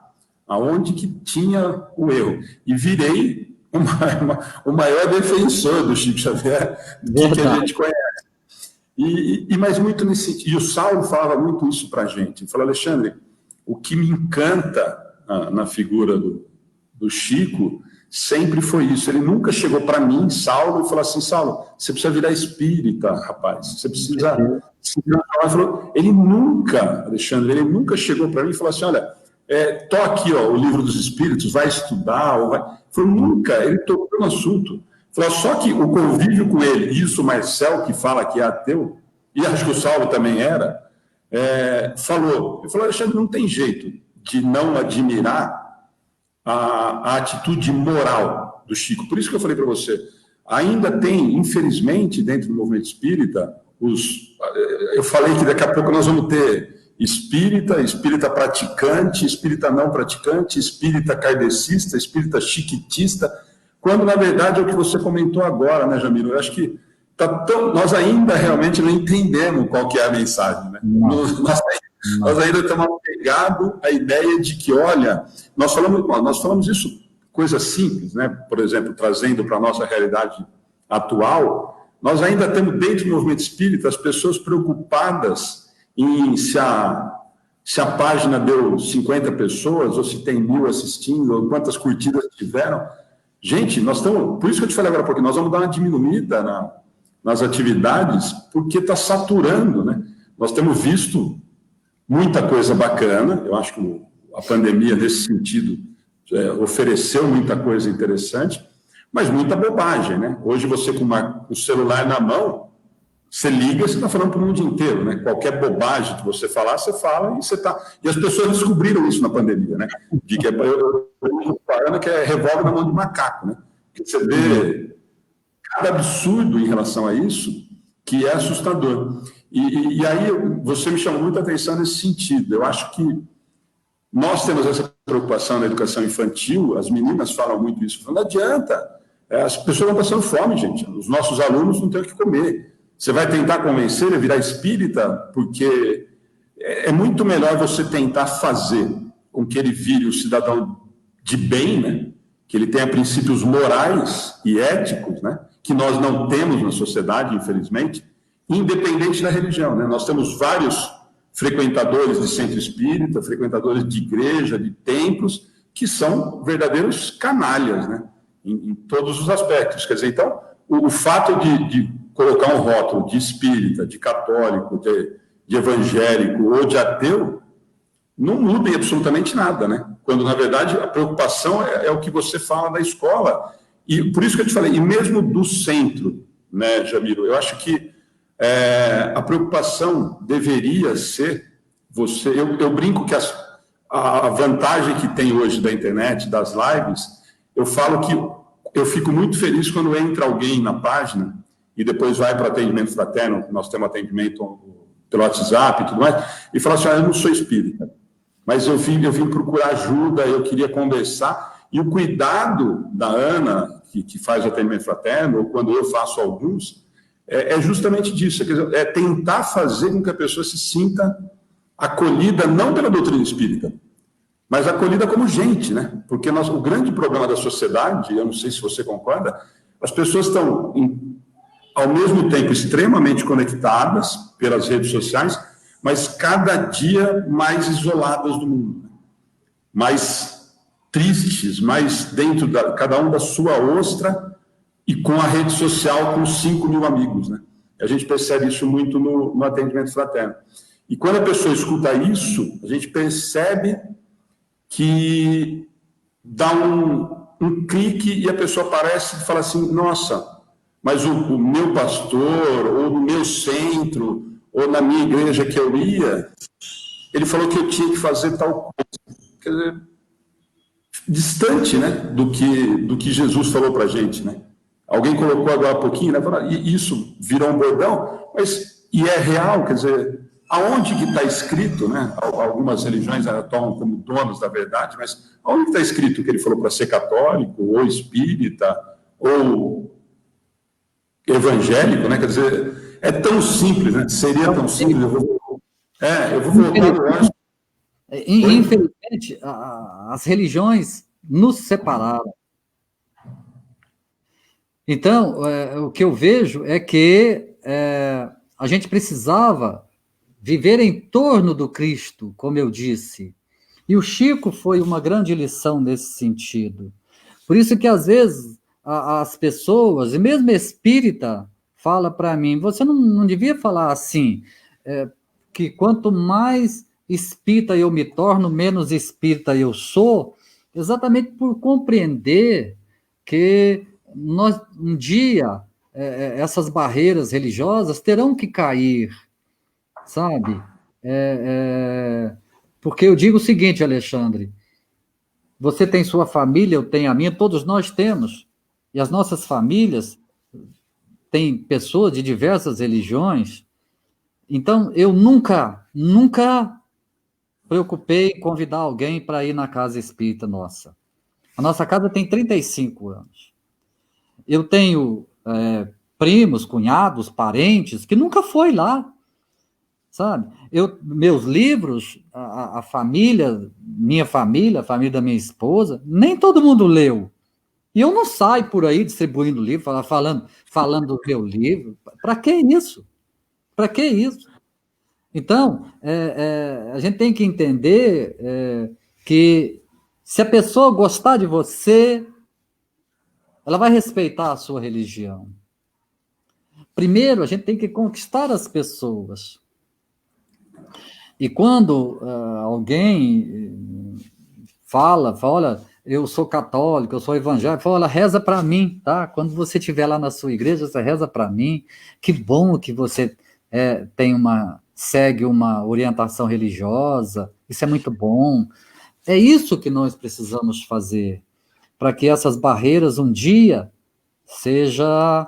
aonde que tinha o erro. E virei o maior defensor do Chico Xavier que a gente conhece. Mas muito nesse sentido. E o Saulo falava muito isso para a gente. Ele falou, Alexandre, o que me encanta na figura do Chico sempre foi isso. Ele nunca chegou para mim, Saulo, e falou assim, Saulo, você precisa virar espírita, rapaz. Você precisa... Ele nunca, Alexandre, ele nunca chegou para mim e falou assim, olha, tô aqui, ó, o livro dos espíritos, vai estudar, ou vai... Falou, nunca, ele tocou no assunto. Falou, só que o convívio com ele, isso o Marcel, que fala que é ateu, e acho que o Saulo também era, ele falou, Alexandre, não tem jeito de não admirar a atitude moral do Chico. Por isso que eu falei para você, ainda tem, infelizmente, dentro do movimento espírita, eu falei que daqui a pouco nós vamos ter espírita praticante, espírita não praticante, espírita kardecista, espírita chiquitista, quando, na verdade, é o que você comentou agora, né, Jamiro? Eu acho que nós ainda realmente não entendemos qual que é a mensagem, né? Nós ainda estamos apegados à ideia de que, olha, nós falamos isso, coisa simples, né? Por exemplo, trazendo para a nossa realidade atual, nós ainda temos dentro do movimento espírita as pessoas preocupadas em se a página deu 50 pessoas, ou se tem 1.000 assistindo, ou quantas curtidas tiveram. Gente, nós estamos, por isso que eu te falei agora, porque nós vamos dar uma diminuída nas atividades, porque está saturando, né? Nós temos visto muita coisa bacana, eu acho que a pandemia, nesse sentido, ofereceu muita coisa interessante, mas muita bobagem, né? Hoje você, com o celular na mão, você liga, você está falando para o mundo inteiro, né? Qualquer bobagem que você falar, você fala e você está... E as pessoas descobriram isso na pandemia, né? De que eu falando que é revólver na mão de macaco, né? Porque você vê cada absurdo em relação a isso que é assustador. E aí você me chamou muita atenção nesse sentido. Eu acho que nós temos essa preocupação na educação infantil, as meninas falam muito isso, não adianta, as pessoas vão passando fome, gente, os nossos alunos não têm o que comer. Você vai tentar convencer ele a virar espírita, porque é muito melhor você tentar fazer com que ele vire um cidadão de bem, né? Que ele tenha princípios morais e éticos, né? Que nós não temos na sociedade, infelizmente, independente da religião, né? Nós temos vários frequentadores de centro espírita, frequentadores de igreja, de templos, que são verdadeiros canalhas, né? Em todos os aspectos. Quer dizer, então, o fato de colocar um rótulo de espírita, de católico, de evangélico ou de ateu, não muda em absolutamente nada, né? Quando, na verdade, a preocupação é o que você fala da escola. E por isso que eu te falei, e mesmo do centro, né, Jamiro, eu acho que a preocupação deveria ser você... Eu brinco que a vantagem que tem hoje da internet, das lives, eu falo que eu fico muito feliz quando entra alguém na página e depois vai para o atendimento fraterno, nós temos atendimento pelo WhatsApp e tudo mais, e fala assim, eu não sou espírita, mas eu vim procurar ajuda, eu queria conversar, e o cuidado da Ana, que faz o atendimento fraterno, ou quando eu faço alguns, é justamente disso, é tentar fazer com que a pessoa se sinta acolhida, não pela doutrina espírita, mas acolhida como gente, né? Porque o grande problema da sociedade, eu não sei se você concorda, as pessoas estão, ao mesmo tempo, extremamente conectadas pelas redes sociais, mas cada dia mais isoladas do mundo, né? Mais tristes, mais dentro cada um da sua ostra e com a rede social com 5.000 amigos, né? A gente percebe isso muito no atendimento fraterno. E quando a pessoa escuta isso, a gente percebe que dá um clique e a pessoa aparece e fala assim, nossa, mas o meu pastor, ou no meu centro, ou na minha igreja que eu ia, ele falou que eu tinha que fazer tal coisa. Quer dizer, distante, né, do que Jesus falou para a gente, né? Alguém colocou agora há pouquinho, né, e isso virou um bordão, e é real, quer dizer, aonde que está escrito, né? Algumas religiões tomam como donos da verdade, mas aonde está escrito que ele falou para ser católico, ou espírita, ou evangélico, né? Quer dizer, é tão simples, né? Seria tão simples. Eu vou voltar, eu acho. Infelizmente, as religiões nos separaram. Então, o que eu vejo é que a gente precisava viver em torno do Cristo, como eu disse. E o Chico foi uma grande lição nesse sentido. Por isso que, às vezes, as pessoas, e mesmo espírita, fala para mim, você não devia falar assim, que quanto mais espírita eu me torno, menos espírita eu sou, exatamente por compreender que um dia essas barreiras religiosas terão que cair, sabe? Porque eu digo o seguinte, Alexandre, você tem sua família, eu tenho a minha, todos nós temos, e as nossas famílias têm pessoas de diversas religiões, então eu nunca preocupei em convidar alguém para ir na casa espírita nossa. A nossa casa tem 35 anos. Eu tenho primos, cunhados, parentes, que nunca foi lá, sabe? Meus livros, a família, minha família, a família da minha esposa, nem todo mundo leu. E eu não saio por aí distribuindo livro, falando do meu livro. Para que isso? Para que isso? Então, a gente tem que entender que se a pessoa gostar de você, ela vai respeitar a sua religião. Primeiro, a gente tem que conquistar as pessoas. E quando alguém fala, olha, eu sou católico, eu sou evangélico, fala, olha, reza para mim, tá? Quando você estiver lá na sua igreja, você reza para mim. Que bom que você segue uma orientação religiosa, isso é muito bom. É isso que nós precisamos fazer, para que essas barreiras um dia sejam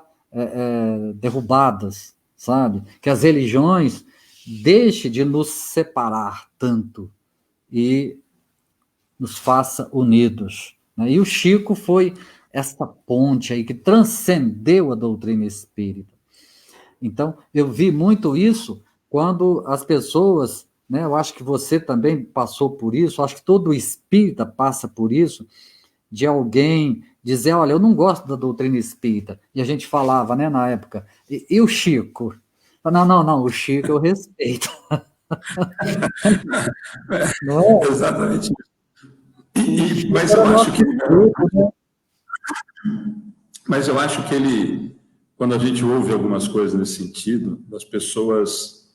derrubadas, sabe? Que as religiões deixem de nos separar tanto e nos faça unidos. Né? E o Chico foi essa ponte aí que transcendeu a doutrina espírita. Então, eu vi muito isso quando as pessoas, né, eu acho que você também passou por isso, acho que todo espírita passa por isso, de alguém dizer, olha, eu não gosto da doutrina espírita. E a gente falava, né, na época, e o Chico? Não, o Chico eu respeito. Não é? Exatamente. Mas eu acho que... Mas eu acho que ele, quando a gente ouve algumas coisas nesse sentido, das pessoas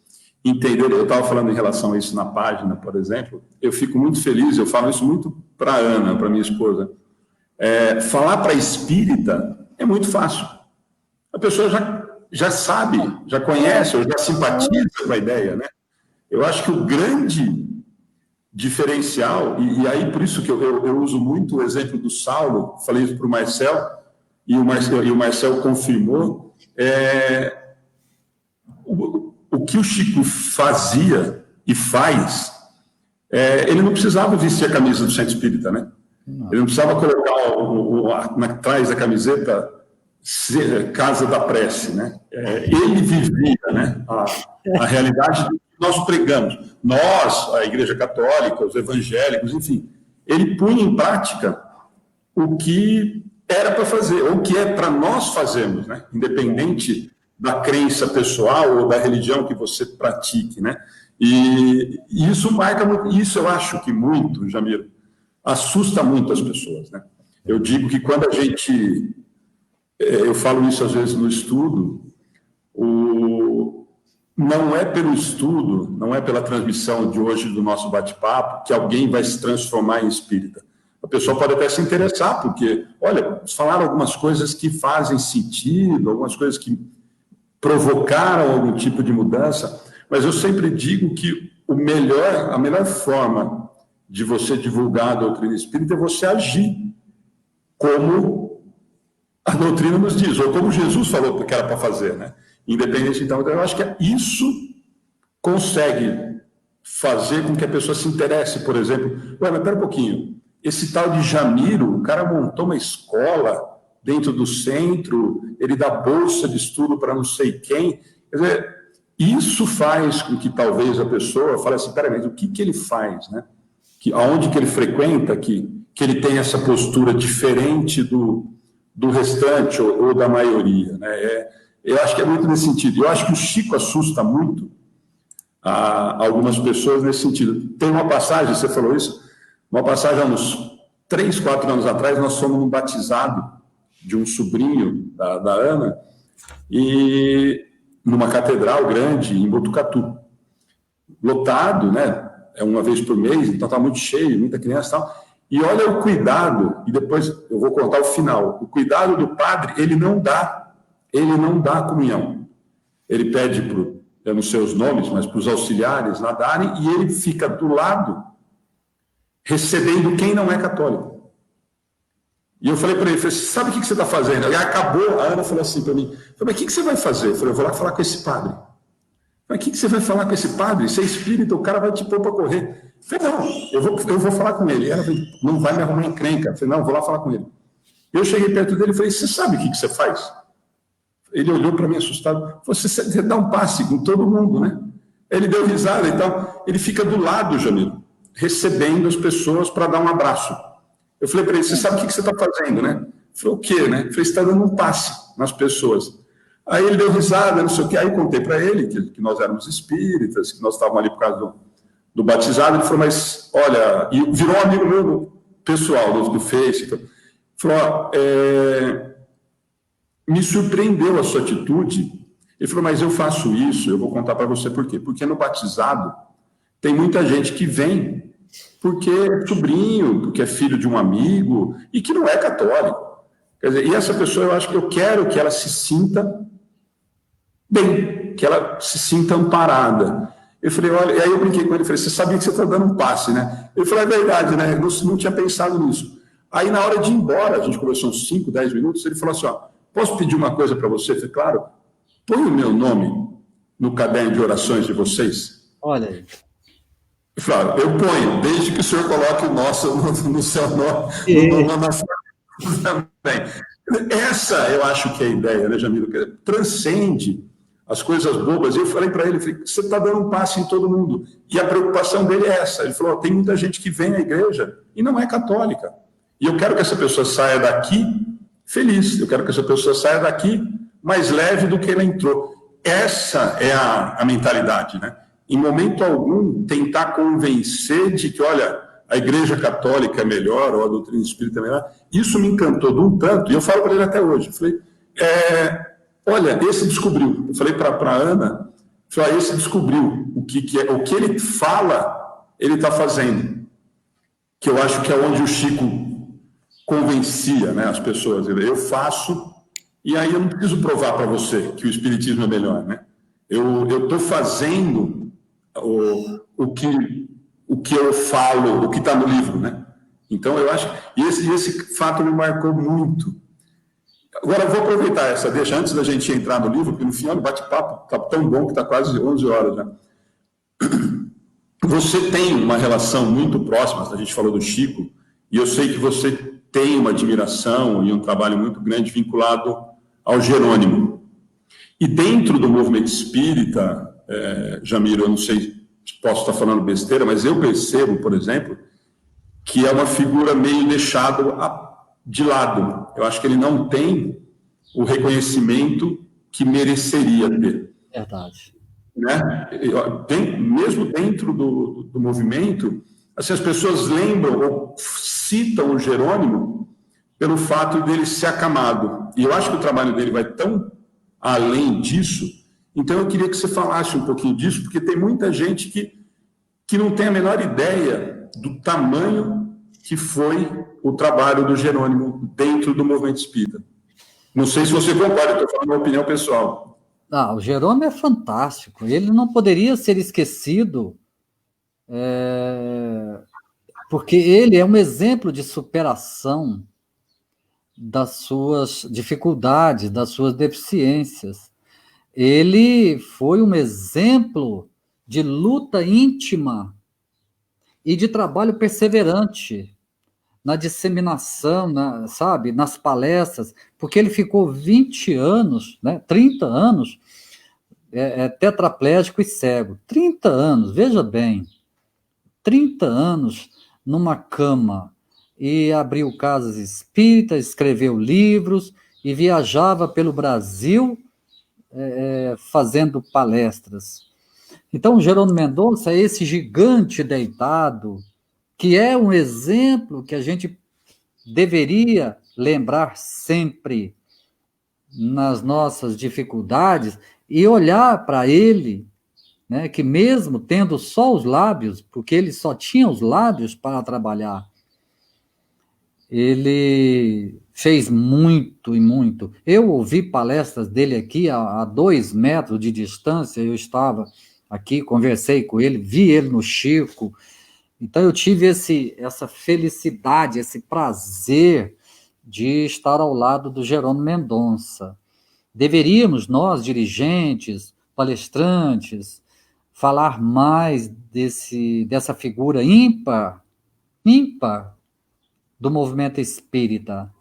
entenderem, eu estava falando em relação a isso na página, por exemplo, eu fico muito feliz, eu falo isso muito para a Ana, para minha esposa, falar para espírita é muito fácil. A pessoa já sabe, já conhece, ou já simpatiza com a ideia, né? Eu acho que o grande diferencial, e aí por isso que eu uso muito o exemplo do Saulo, falei isso para o Marcel, e o Marcel confirmou, o que o Chico fazia e faz, ele não precisava vestir a camisa do Centro Espírita, né? Ele não precisava colocar atrás da camiseta Casa da Prece, né? Ele vivia, né, a realidade que nós pregamos. Nós, a Igreja Católica, os evangélicos, enfim, ele punha em prática o que era para fazer, ou o que é para nós fazermos, né? Independente da crença pessoal ou da religião que você pratique, né? E isso marca muito, isso eu acho que muito, Jamiro, assusta muito as pessoas, né? Eu digo que quando a gente, eu falo isso às vezes no estudo, não é pelo estudo, não é pela transmissão de hoje do nosso bate-papo que alguém vai se transformar em espírita. A pessoa pode até se interessar, porque, olha, falaram algumas coisas que fazem sentido, algumas coisas que provocaram algum tipo de mudança, mas eu sempre digo que a melhor forma de você divulgar a doutrina espírita é você agir como a doutrina nos diz, ou como Jesus falou que era para fazer, né? Independente, então, eu acho que isso consegue fazer com que a pessoa se interesse, por exemplo, ué, mas pera um pouquinho, esse tal de Jamiro, o cara montou uma escola dentro do centro, ele dá bolsa de estudo para não sei quem, quer dizer, isso faz com que talvez a pessoa fale assim, peraí, mas o que ele faz, né? Aonde que ele frequenta, que ele tem essa postura diferente do restante ou da maioria, né? Eu acho que é muito nesse sentido. Eu acho que o Chico assusta muito algumas pessoas nesse sentido. Tem uma passagem, você falou isso, uma passagem há uns 3, 4 anos atrás, nós fomos num batizado de um sobrinho da Ana, e numa catedral grande em Botucatu. Lotado, né? É uma vez por mês, então está muito cheio, muita criança e tal. E olha o cuidado, e depois eu vou contar o final. O cuidado do padre, ele não dá a comunhão. Ele pede eu não sei os nomes, mas para os auxiliares lá darem, e ele fica do lado recebendo quem não é católico. E eu falei para ele, sabe o que você está fazendo? E acabou, a Ana falou assim para mim, mas o que você vai fazer? Eu falei, eu vou lá falar com esse padre. Mas o que você vai falar com esse padre? Você é espírita, o cara vai te pôr para correr. Eu falei, não, eu vou falar com ele. Ela falou, não vai me arrumar encrenca. Eu falei, não, eu vou lá falar com ele. Eu cheguei perto dele e falei, você sabe o que você faz? Ele olhou para mim assustado, você dá um passe com todo mundo, né? Ele deu risada e tal. Ele fica do lado, Jamil, recebendo as pessoas para dar um abraço. Eu falei para ele, você sabe o que você está fazendo, né? Ele falou, o quê, né? Eu falei, você está dando um passe nas pessoas. Aí ele deu risada, não sei o quê. Aí eu contei para ele que nós éramos espíritas, que nós estávamos ali por causa do batizado. Ele falou, mas, olha... E virou um amigo meu pessoal, do Face. Então, falou, ó, me surpreendeu a sua atitude. Ele falou, mas eu faço isso, eu vou contar para você por quê. Porque no batizado tem muita gente que vem porque é sobrinho, porque é filho de um amigo e que não é católico. Quer dizer, e essa pessoa, eu acho que eu quero que ela se sinta bem, que ela se sinta amparada. Eu falei, olha, e aí eu brinquei com ele, falei, você sabia que você está dando um passe, né? Ele falou, é verdade, né? Eu não tinha pensado nisso. Aí, na hora de ir embora, a gente conversou uns 5, 10 minutos, ele falou assim, ó, posso pedir uma coisa para você? Eu falei, claro, põe o meu nome no caderno de orações de vocês. Olha aí. Eu falei, eu ponho, desde que o senhor coloque o nosso no seu nome, na sua também. Essa, eu acho que é a ideia, né, Jamilo? Que transcende as coisas bobas. E eu falei para ele, você está dando um passe em todo mundo. E a preocupação dele é essa. Ele falou, tem muita gente que vem à igreja e não é católica. E eu quero que essa pessoa saia daqui feliz. Eu quero que essa pessoa saia daqui mais leve do que ela entrou. Essa é a mentalidade, né? Em momento algum, tentar convencer de que, olha, a Igreja Católica é melhor, ou a doutrina espírita é melhor. Isso me encantou de um tanto, e eu falo para ele até hoje. Eu falei, olha, esse descobriu. Eu falei para a Ana, falei, esse descobriu o que é, o que ele fala, ele está fazendo. Que eu acho que é onde o Chico convencia, né, as pessoas. Eu faço, e aí eu não preciso provar para você que o espiritismo é melhor, né? Eu estou fazendo o que eu falo, o que está no livro, né? Então, eu acho... E esse fato me marcou muito. Agora, eu vou aproveitar essa deixa, antes da gente entrar no livro, porque no final do bate-papo está tão bom que está quase 11 horas, né? Você tem uma relação muito próxima, a gente falou do Chico, e eu sei que você tem uma admiração e um trabalho muito grande vinculado ao Jerônimo. E dentro do movimento espírita, Jamiro, eu não sei se posso estar falando besteira, mas eu percebo, por exemplo, que é uma figura meio deixado de lado. Eu acho que ele não tem o reconhecimento que mereceria ter. Verdade. Né? Mesmo dentro do movimento, assim, as pessoas lembram ou citam o Jerônimo pelo fato dele ser acamado. E eu acho que o trabalho dele vai tão além disso. Então, eu queria que você falasse um pouquinho disso, porque tem muita gente que não tem a menor ideia do tamanho que foi o trabalho do Jerônimo dentro do movimento espírita. Não sei se você concorda, estou falando uma opinião pessoal. O Jerônimo é fantástico. Ele não poderia ser esquecido, porque ele é um exemplo de superação das suas dificuldades, das suas deficiências. Ele foi um exemplo de luta íntima e de trabalho perseverante na disseminação, sabe, nas palestras, porque ele ficou 20 anos, 30 anos, tetraplégico e cego. 30 anos, veja bem, 30 anos numa cama, e abriu casas espíritas, escreveu livros e viajava pelo Brasil fazendo palestras. Então, Jerônimo Mendonça é esse gigante deitado, que é um exemplo que a gente deveria lembrar sempre nas nossas dificuldades e olhar para ele, né, que mesmo tendo só os lábios, porque ele só tinha os lábios para trabalhar, ele fez muito e muito. Eu ouvi palestras dele aqui a 2 metros de distância, eu estava aqui, conversei com ele, vi ele no Chico. Então eu tive essa felicidade, esse prazer de estar ao lado do Jerônimo Mendonça. Deveríamos, nós, dirigentes, palestrantes, falar mais dessa figura ímpar do movimento espírita.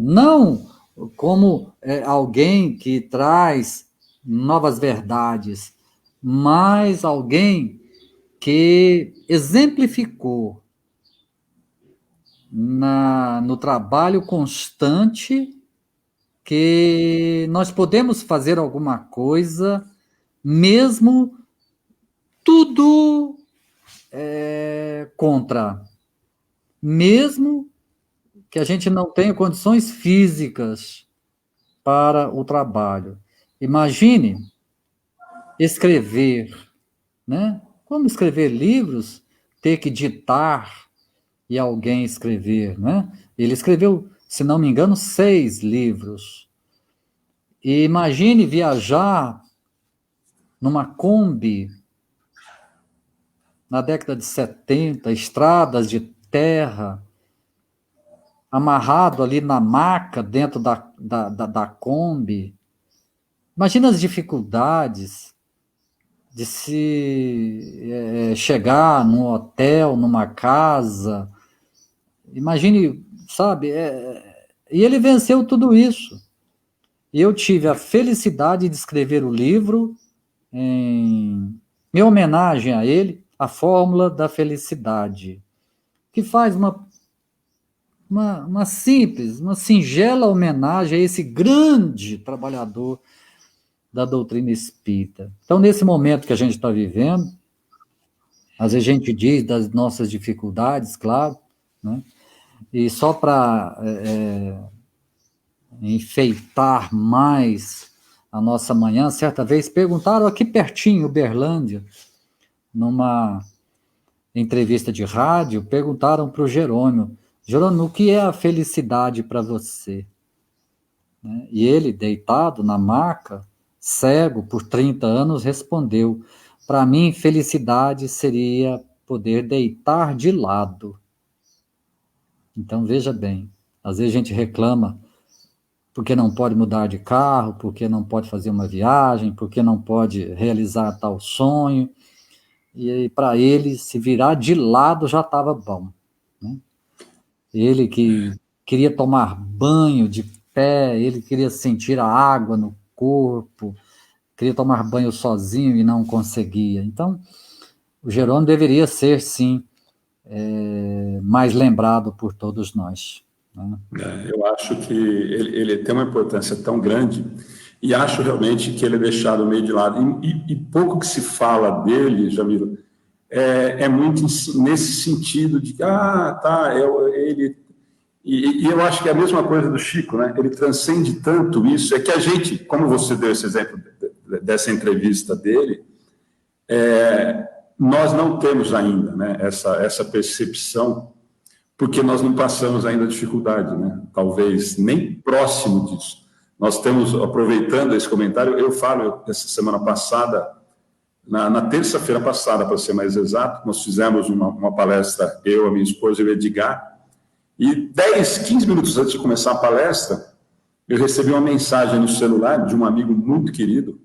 Não como alguém que traz novas verdades, mas alguém que exemplificou no trabalho constante que nós podemos fazer alguma coisa, mesmo tudo contra, mesmo que a gente não tenha condições físicas para o trabalho. Imagine escrever, né? Como escrever livros, ter que ditar e alguém escrever, né? Ele escreveu, se não me engano, 6 livros. E imagine viajar numa Kombi na década de 70, estradas de terra, amarrado ali na maca dentro da Kombi. Imagina as dificuldades de se chegar num hotel, numa casa. Imagine, sabe? E ele venceu tudo isso. E eu tive a felicidade de escrever o livro em homenagem a ele, A Fórmula da Felicidade, que faz uma simples, uma singela homenagem a esse grande trabalhador da doutrina espírita. Então, nesse momento que a gente está vivendo, às vezes a gente diz das nossas dificuldades, claro, né? E só para enfeitar mais a nossa manhã, certa vez perguntaram aqui pertinho, Uberlândia, numa entrevista de rádio, perguntaram para o Jerônimo, o que é a felicidade para você? Né? E ele, deitado na maca, cego por 30 anos, respondeu, para mim, felicidade seria poder deitar de lado. Então, veja bem, às vezes a gente reclama porque não pode mudar de carro, porque não pode fazer uma viagem, porque não pode realizar tal sonho, e para ele, se virar de lado já estava bom. Né? Ele que queria tomar banho de pé, ele queria sentir a água no corpo, queria tomar banho sozinho e não conseguia. Então, o Jerônimo deveria ser, sim, mais lembrado por todos nós. Né? Eu acho que ele tem uma importância tão grande e acho realmente que ele é deixado meio de lado. E pouco que se fala dele, Jamilo, é muito nesse sentido de que, ele... E eu acho que é a mesma coisa do Chico, né? Ele transcende tanto isso. É que a gente, como você deu esse exemplo dessa entrevista dele, nós não temos ainda, né, essa percepção, porque nós não passamos ainda dificuldade, né? Talvez nem próximo disso. Nós temos, aproveitando esse comentário, eu falo, essa semana passada, na terça-feira passada, para ser mais exato, nós fizemos uma palestra, eu, a minha esposa e o Edgar, e 10, 15 minutos antes de começar a palestra, eu recebi uma mensagem no celular de um amigo muito querido,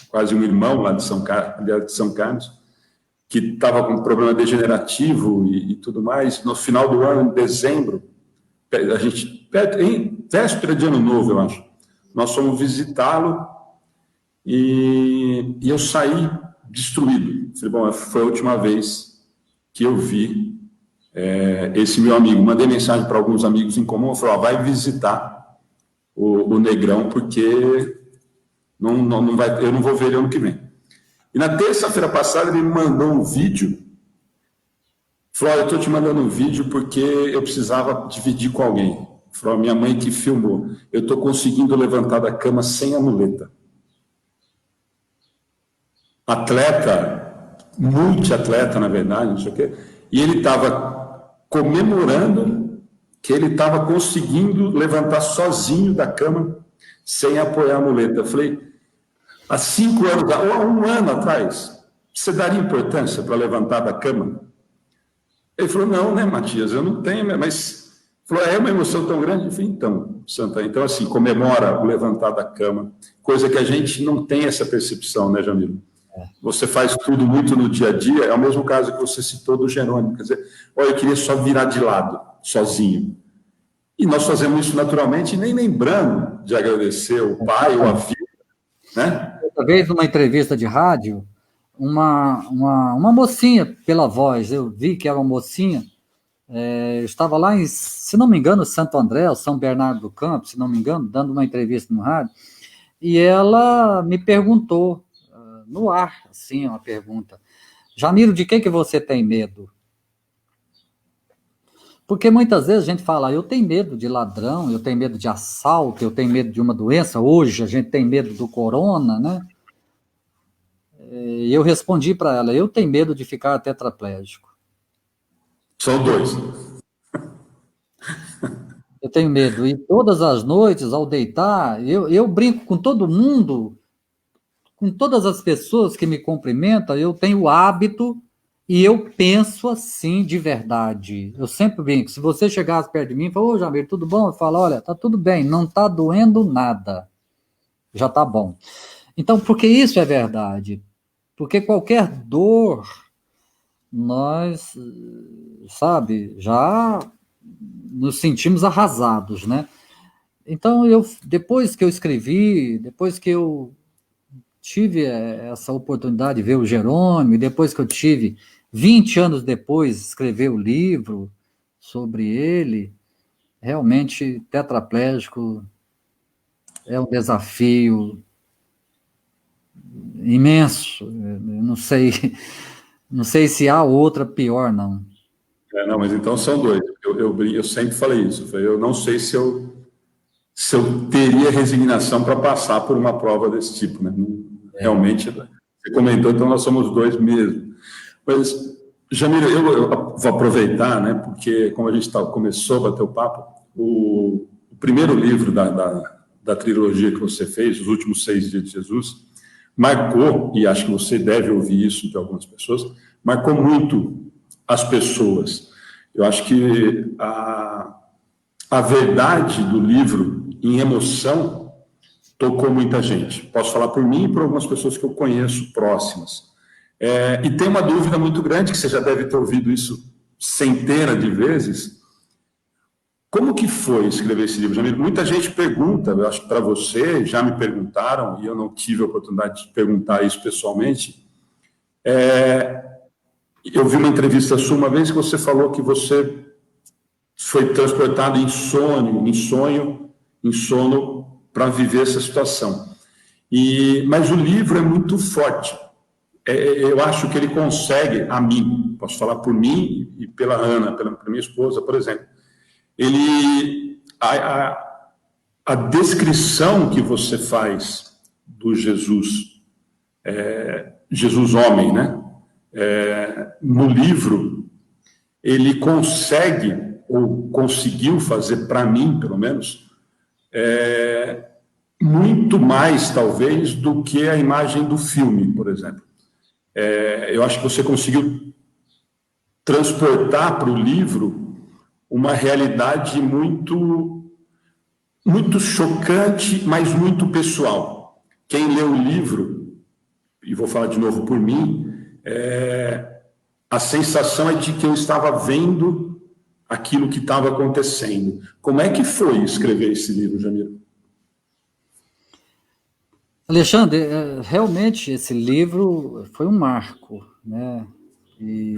quase um irmão lá de São Carlos, que estava com um problema degenerativo e tudo mais. No final do ano, em dezembro, a gente, em véspera de Ano Novo, eu acho, nós fomos visitá-lo e eu saí destruído. Falei, bom, foi a última vez que eu vi esse meu amigo. Mandei mensagem para alguns amigos em comum, falei, vai visitar o Negrão, porque não vai, eu não vou ver ele ano que vem. E na terça-feira passada ele me mandou um vídeo, falou, eu estou te mandando um vídeo porque eu precisava dividir com alguém. Falou, minha mãe que filmou, eu estou conseguindo levantar da cama sem a muleta. Atleta, multiatleta, na verdade, não sei o quê, e ele estava comemorando que ele estava conseguindo levantar sozinho da cama sem apoiar a muleta. Eu falei, há 5 anos, ou há 1 ano atrás, você daria importância para levantar da cama? Ele falou, não, né, Matias, eu não tenho, mas... Falou, é uma emoção tão grande? Eu falei, então, Santa, então assim, comemora o levantar da cama, coisa que a gente não tem essa percepção, né, Jamilo? Você faz tudo muito no dia a dia, é o mesmo caso que você citou do Jerônimo, quer dizer, olha, eu queria só virar de lado, sozinho. E nós fazemos isso naturalmente, nem lembrando de agradecer o pai ou a filha, né? Outra vez, numa entrevista de rádio, uma mocinha, pela voz, eu vi que era uma mocinha, eu estava lá em, se não me engano, Santo André, ou São Bernardo do Campo, se não me engano, dando uma entrevista no rádio, e ela me perguntou, no ar, assim, uma pergunta: Jamiro, de que você tem medo? Porque muitas vezes a gente fala, eu tenho medo de ladrão, eu tenho medo de assalto, eu tenho medo de uma doença, hoje a gente tem medo do corona, né? E eu respondi para ela, eu tenho medo de ficar tetraplégico. São dois. Eu tenho medo. E todas as noites, ao deitar, eu brinco com todo mundo, com todas as pessoas que me cumprimentam, eu tenho o hábito e eu penso assim de verdade. Eu sempre brinco. Se você chegasse perto de mim e falar, ô Jamir, tudo bom? Eu falo, olha, tá tudo bem, não tá doendo nada. Já tá bom. Então, porque isso é verdade? Porque qualquer dor, nós, sabe, já nos sentimos arrasados, né? Então, depois que eu escrevi, depois que eu tive essa oportunidade de ver o Jerônimo, e depois que eu tive, 20 anos depois, escrever o livro sobre ele, realmente, tetraplégico é um desafio imenso. Eu não sei se há outra pior, não. Não, mas então são dois. Eu sempre falei isso. Eu não sei se eu teria resignação para passar por uma prova desse tipo, né? Realmente, você comentou, então nós somos dois mesmo. Mas, Jamila, eu vou aproveitar, né? Porque como a gente começou a bater o papo, o primeiro livro da trilogia que você fez, Os Últimos 6 Dias de Jesus, marcou, e acho que você deve ouvir isso de algumas pessoas, marcou muito as pessoas. Eu acho que a verdade do livro, em emoção, tocou muita gente. Posso falar por mim e por algumas pessoas que eu conheço próximas. E tem uma dúvida muito grande, que você já deve ter ouvido isso centenas de vezes. Como que foi escrever esse livro, Jamil? Muita gente pergunta, eu acho que para você, já me perguntaram, e eu não tive a oportunidade de perguntar isso pessoalmente. Eu vi uma entrevista sua uma vez que você falou que você foi transportado em sono para viver essa situação. Mas o livro é muito forte. Eu acho que ele consegue, a mim, posso falar por mim e pela Ana, pela minha esposa, por exemplo, a descrição que você faz do Jesus, Jesus homem, né? No livro, ele consegue, ou conseguiu fazer, para mim, pelo menos, muito mais, talvez, do que a imagem do filme, por exemplo. Eu acho que você conseguiu transportar para o livro uma realidade muito, muito chocante, mas muito pessoal. Quem lê o livro, e vou falar de novo por mim, a sensação é de que eu estava vendo aquilo que estava acontecendo. Como é que foi escrever esse livro, Jamil? Alexandre, realmente esse livro foi um marco, né? E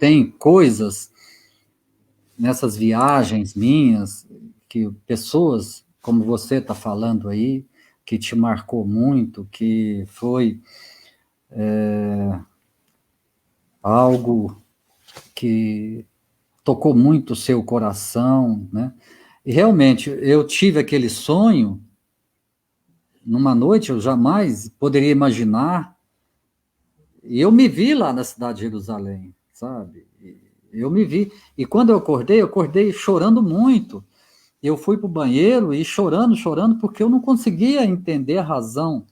tem coisas nessas viagens minhas que pessoas como você está falando aí, que te marcou muito, que foi algo que tocou muito o seu coração, né? E realmente eu tive aquele sonho numa noite, eu jamais poderia imaginar. E eu me vi lá na cidade de Jerusalém, sabe? Eu me vi. E quando eu acordei chorando muito. Eu fui para o banheiro e chorando, chorando, porque eu não conseguia entender a razão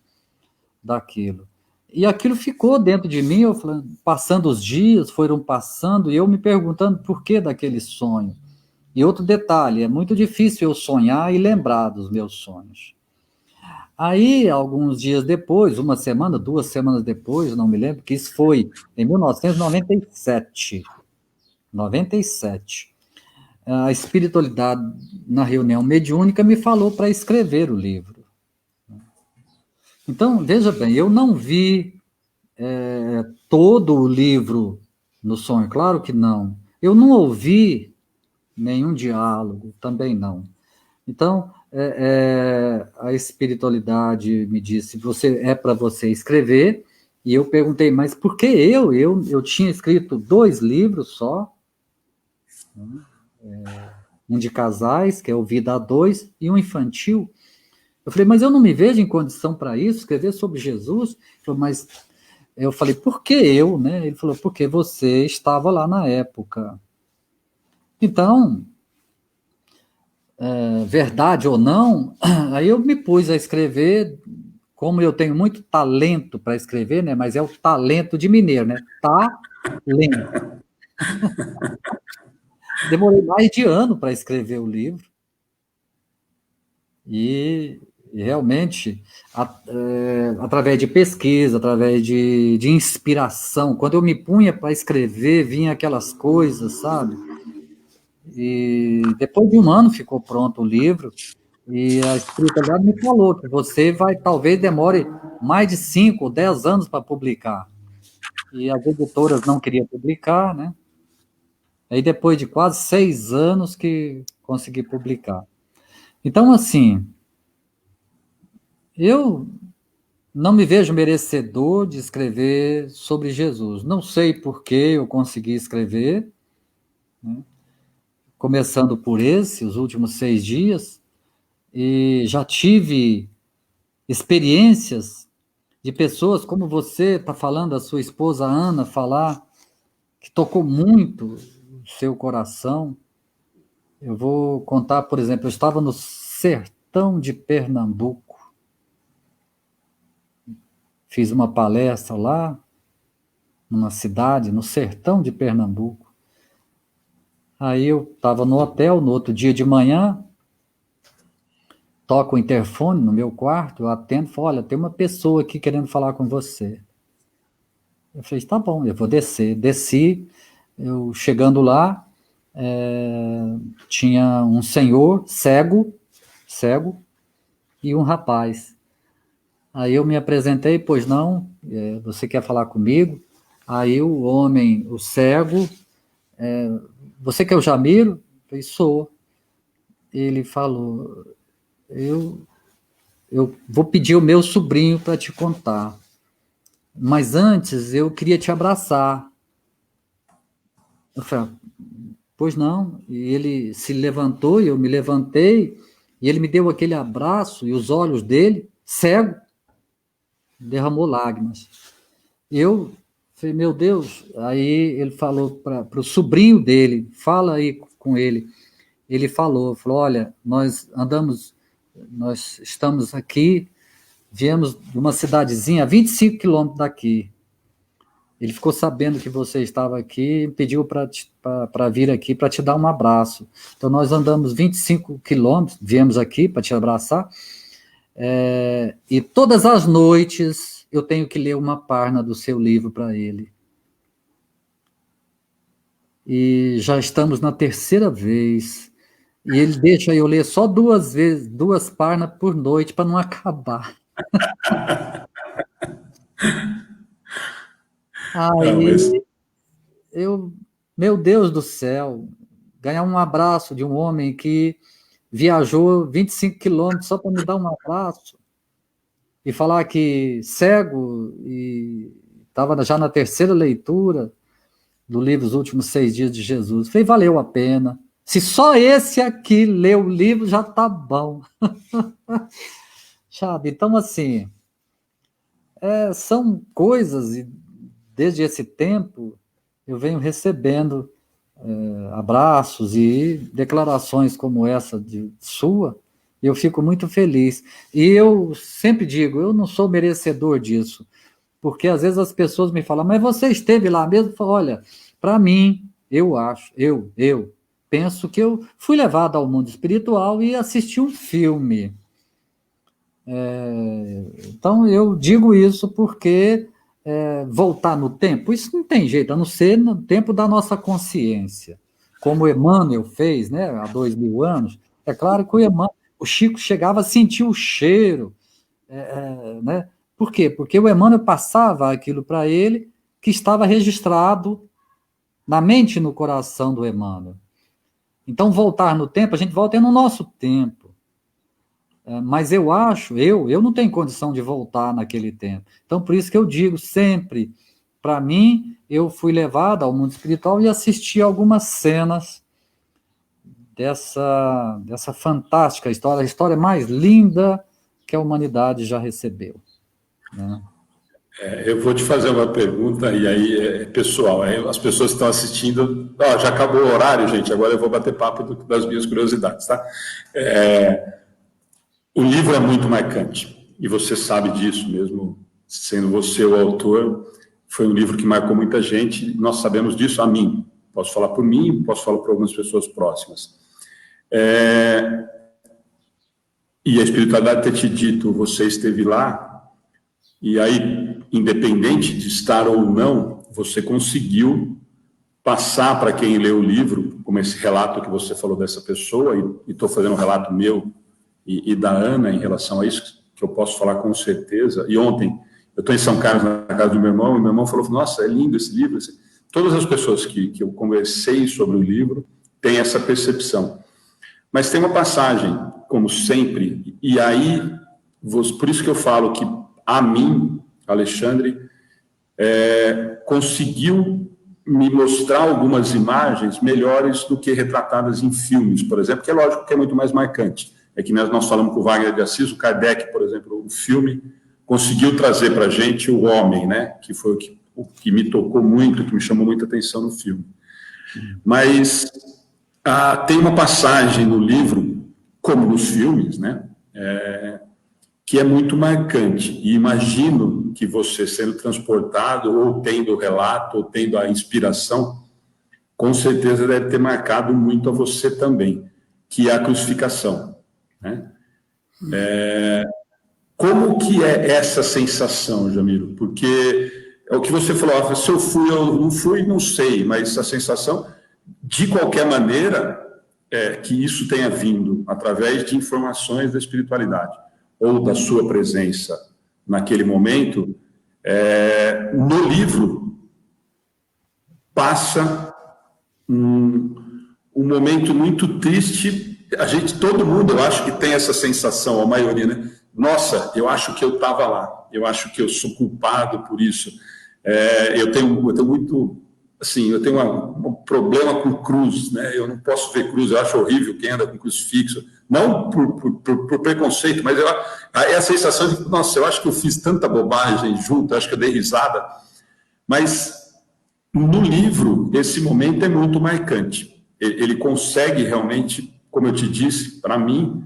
daquilo. E aquilo ficou dentro de mim, eu falando, passando os dias, foram passando, e eu me perguntando por que daquele sonho. E outro detalhe, é muito difícil eu sonhar e lembrar dos meus sonhos. Aí, alguns dias depois, uma semana, 2 semanas depois, não me lembro, que isso foi em 1997. 97. a espiritualidade na reunião mediúnica me falou para escrever o livro. Então, veja bem, eu não vi todo o livro no sonho, claro que não. Eu não ouvi nenhum diálogo, também não. Então, a espiritualidade me disse, é para você escrever, e eu perguntei, mas por que eu? Eu tinha escrito 2 livros só, um de casais, que é o Vida a 2, e um infantil. Eu falei, mas eu não me vejo em condição para isso, escrever sobre Jesus. Ele falou, mas eu falei, por que eu? Né? Ele falou, porque você estava lá na época. Então, verdade ou não, aí eu me pus a escrever, como eu tenho muito talento para escrever, né? Mas é o talento de mineiro, né? Talento. Demorei mais de ano para escrever o livro. E realmente, através de pesquisa, através de inspiração, quando eu me punha para escrever, vinha aquelas coisas, sabe? E depois de um ano ficou pronto o livro, e a espiritualidade me falou que você talvez demore mais de 5 ou 10 anos para publicar. E as editoras não queriam publicar, né? Aí depois de quase 6 anos que consegui publicar. Então, assim, eu não me vejo merecedor de escrever sobre Jesus. Não sei por que eu consegui escrever, né? Começando por os últimos 6 dias, e já tive experiências de pessoas como você está falando, a sua esposa Ana falar, que tocou muito o seu coração. Eu vou contar, por exemplo, eu estava no sertão de Pernambuco, fiz uma palestra lá, numa cidade, no sertão de Pernambuco. Aí eu estava no hotel, no outro dia de manhã, toco o interfone no meu quarto, eu atendo e falo, olha, tem uma pessoa aqui querendo falar com você. Eu falei, tá bom, eu vou descer. Desci, eu chegando lá, tinha um senhor cego, e um rapaz. Aí eu me apresentei, pois não, você quer falar comigo? Aí o homem, o cego, você que é o Jamiro? Eu falei, sou. Ele falou, eu vou pedir o meu sobrinho para te contar. Mas antes eu queria te abraçar. Eu falei, pois não. E ele se levantou e eu me levantei, e ele me deu aquele abraço, e os olhos dele, cego, derramou lágrimas. Eu falei, meu Deus. Aí ele falou para o sobrinho dele, fala aí com ele. Ele falou, olha, nós estamos aqui, viemos de uma cidadezinha a 25 quilômetros daqui. Ele ficou sabendo que você estava aqui e pediu para vir aqui para te dar um abraço. Então, nós andamos 25 quilômetros, viemos aqui para te abraçar, e todas as noites eu tenho que ler uma página do seu livro para ele. E já estamos na 3ª vez, e ele deixa eu ler só 2 páginas por noite para não acabar. Aí meu Deus do céu, ganhar um abraço de um homem que viajou 25 quilômetros só para me dar um abraço, e falar que cego, e estava já na 3ª leitura do livro Os Últimos 6 Dias de Jesus. Falei, valeu a pena. Se só esse aqui leu o livro, já tá bom. Sabe? Então, assim, são coisas, e desde esse tempo eu venho recebendo abraços e declarações como essa sua, e eu fico muito feliz. E eu sempre digo, eu não sou merecedor disso, porque às vezes as pessoas me falam, mas você esteve lá mesmo? Eu falo, olha, para mim, eu penso que eu fui levado ao mundo espiritual e assisti um filme. Então, eu digo isso porque voltar no tempo, isso não tem jeito, a não ser no tempo da nossa consciência. como Emmanuel fez, né, há 2000 anos, é claro que o Chico chegava a sentir o cheiro, né? Por quê? Porque o Emmanuel passava aquilo para ele que estava registrado na mente e no coração do Emmanuel. Então, voltar no tempo, a gente volta no nosso tempo. Mas eu não tenho condição de voltar naquele tempo. Então, por isso que eu digo sempre, para mim, eu fui levado ao mundo espiritual e assisti algumas cenas dessa fantástica história, a história mais linda que a humanidade já recebeu. Né? Eu vou te fazer uma pergunta, e aí é pessoal. As pessoas que estão assistindo. Já acabou o horário, gente. Agora eu vou bater papo das minhas curiosidades, tá? O livro é muito marcante, e você sabe disso mesmo, sendo você o autor. Foi um livro que marcou muita gente, nós sabemos disso, a mim. Posso falar por mim, posso falar por algumas pessoas próximas. E a espiritualidade ter te dito, você esteve lá, e aí, independente de estar ou não, você conseguiu passar para quem lê o livro, como esse relato que você falou dessa pessoa, e estou fazendo um relato meu e da Ana em relação a isso, que eu posso falar com certeza. E ontem, eu estou em São Carlos, na casa do meu irmão, e meu irmão falou, nossa, é lindo esse livro. Todas as pessoas que eu conversei sobre o livro têm essa percepção. Mas tem uma passagem, como sempre, e aí, por isso que eu falo que a mim, Alexandre, conseguiu me mostrar algumas imagens melhores do que retratadas em filmes, por exemplo, que é lógico que é muito mais marcante. É que nós falamos com o Wagner de Assis, o Kardec, por exemplo, o filme conseguiu trazer para a gente o homem, né? Que foi o que me tocou muito, que me chamou muita atenção no filme. Mas tem uma passagem no livro, como nos filmes, né? Que é muito marcante. E imagino que você sendo transportado, ou tendo o relato, ou tendo a inspiração, com certeza deve ter marcado muito a você também, que é a crucificação. Né? Como que é essa sensação, Jamiro? Porque é o que você falou, se eu fui, eu não fui, não sei, mas a sensação, de qualquer maneira, que isso tenha vindo através de informações da espiritualidade, ou da sua presença naquele momento, no livro passa um momento muito triste. Todo mundo, eu acho que tem essa sensação, a maioria, né? Nossa, eu acho que eu estava lá, eu acho que eu sou culpado por isso. Eu tenho muito, assim, eu tenho um problema com cruz, né? Eu não posso ver cruz, eu acho horrível quem anda com crucifixo, não por preconceito, mas é a sensação de, nossa, eu acho que eu fiz tanta bobagem junto, eu acho que eu dei risada, mas no livro, esse momento é muito marcante. Ele consegue realmente, como eu te disse, para mim,